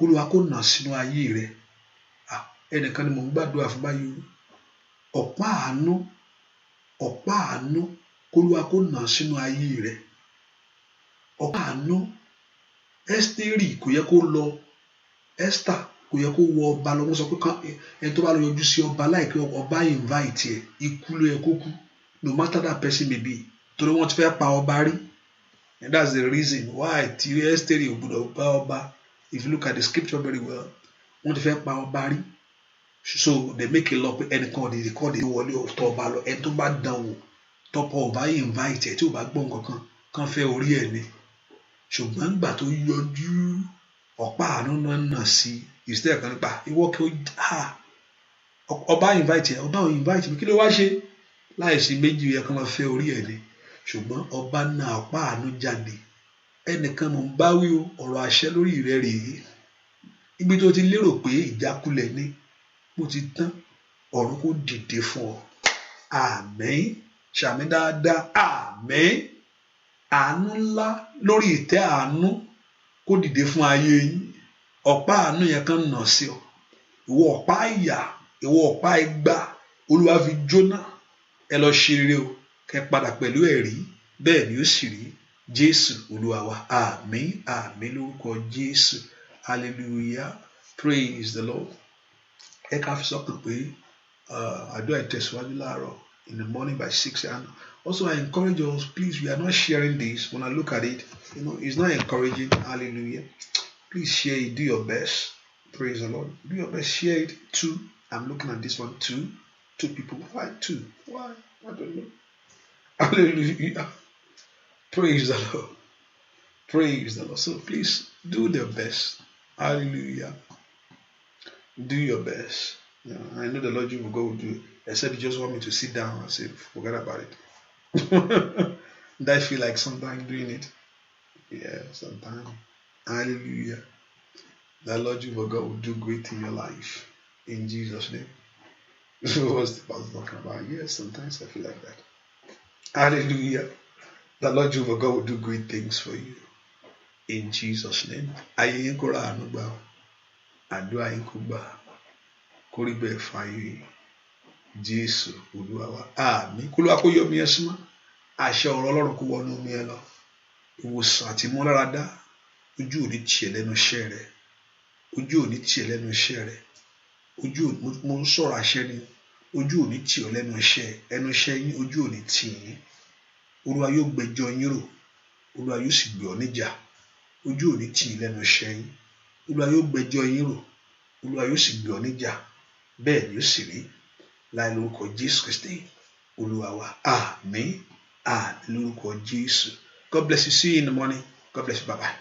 Olúwa kó nà sínú ayé rẹ. Ẹnìkan ni mò ń gbàdúrà fún báyìí. Ọ̀pá àánú kó Olúwa kó nà sínú ayé rẹ. Ọ̀pá àánú. Ẹ́sítérì kò yẹ kó lọ, Ẹ́sítà kò yẹ kó wọ ọba lọ. Wọ́n sọ pé ẹni tó bá lọ yọjú sí ọba láìpẹ́ ọba invite ẹ̀, ikú ló yẹ kó kú, no matter that person may be, torí wọ́n ti fẹ́ pa ọba rí. And that's the reason why tí Ẹ́sítérì ò gbọdọ̀ bá ọba. If you look at the scripture very well, wọ́n ti fẹ́ pa ọba rí, so they make a law pé ẹnìkan ọ̀dẹ̀ kọ́ ọ̀dẹ̀ wọlé ọ̀tọ̀ ọba lọ. Ẹni tó bá dán wò tọpọ ọba invite ẹ̀ tí ò bá gbọ́ nǹkan kan fẹ́ orí ẹ̀ ni. Ṣùgbọ́n nígbà tó yọjú, ọ̀pá àánú náà nà sí ìsítẹ́ kan nípa ìwọ kí ọba invite ẹ̀, ọba ò invite mi, kí ló wá ṣe? Láìsí méjì yẹ kán máa fẹ́ orí ẹ̀ ni. Ṣùgbọ́n ọba náà ọ̀pá àánú jáde. Ẹnìkan mò ń bá wí o, ọ̀rọ̀ àṣẹ lórí rẹ rèé. Ibi tó ti lérò pé ìjákulẹ̀ ni, bó ti tán, ọ̀run kó dìde fún ọ. Àmín, ṣàmì dáadáa, àmín. Àánú ńlá lórí ìtẹ́ àánú kó dìde fún ayé yín. Ọ̀pá àánú yẹn kan nà sí ọ. Ìwọ ọ̀pá ìyà, ìwọ ọ̀pá igbá, Olúwa fi jóná. Ẹ lọ ṣe rere o, kẹ́ padà pẹ̀lú ẹ̀rí. Bẹ́ẹ̀ ni ó sì rí. Jésù Olúwa wa. Àmín, àmín lórúkọ Jésù. Hallelujah. Praise the Lord. Ẹ ká fi sọ́kàn pé àdúrà ìtẹ̀síwájú láàárọ̀ in the morning by 6 a.m. Also, I encourage us, please, we are not sharing this. When I look at it, it's not encouraging. Hallelujah. Please share it. Do your best. Praise the Lord. Do your best. Share it too. I'm looking at this one too. 2 people. Why 2? Why? I don't know. Hallelujah. Praise the Lord. Praise the Lord. So please do their best. Hallelujah. Do your best. Yeah, I know the Lord you will go will do, except you just want me to sit down and say, forget about it. And I feel like sometimes doing it. Yeah, sometimes. Hallelujah. The Lord you will go will do great in your life. In Jesus' name. What's the pastor talking about? Yes, sometimes I feel like that. Hallelujah. The Lord Jehovah God will do great things for you. In Jesus' name. Ayé yín kó ra àánú gbà o. Àdúrà yín kó gbà. Kó rí bẹ́ẹ̀ fún ayé yín. Jésù Olúwa wa. Àmín. Kó lóa kó yọ omi yẹn súnmọ́. Àṣẹ ọ̀rọ̀ Ọlọ́run kó wọnú omi yẹn lọ. Ìwòsàn àti ìmúláradá. Ojú ò ní tì ẹ́ lẹ́nu iṣẹ́ rẹ. Ojú ò ní tì ẹ́ lẹ́nu iṣẹ́ rẹ. Ojú mo ń sọ̀rọ̀ àṣẹ ni. Ojú ò ní tì ọ́ lẹ́nu iṣẹ́. Ẹnu iṣẹ́ yín ojú ò ní tì yín. Olúwa yóò gbẹ́jọ́ yín rò. Olúwa yóò sì gbé ọ níjà. Ojú ò ní tì yín lẹ́nu iṣẹ́ yín. Olúwa yóò gbẹ́jọ́ yín rò. Olúwa yóò sì gbé ọ níjà. Bẹ́ẹ̀ ni ó sì rí. Láì lórúkọ Jésù Kristi Olúwa wa. Àmín. Lórúkọ Jésù. God bless you. See you in the morning. God bless you. Bye bye.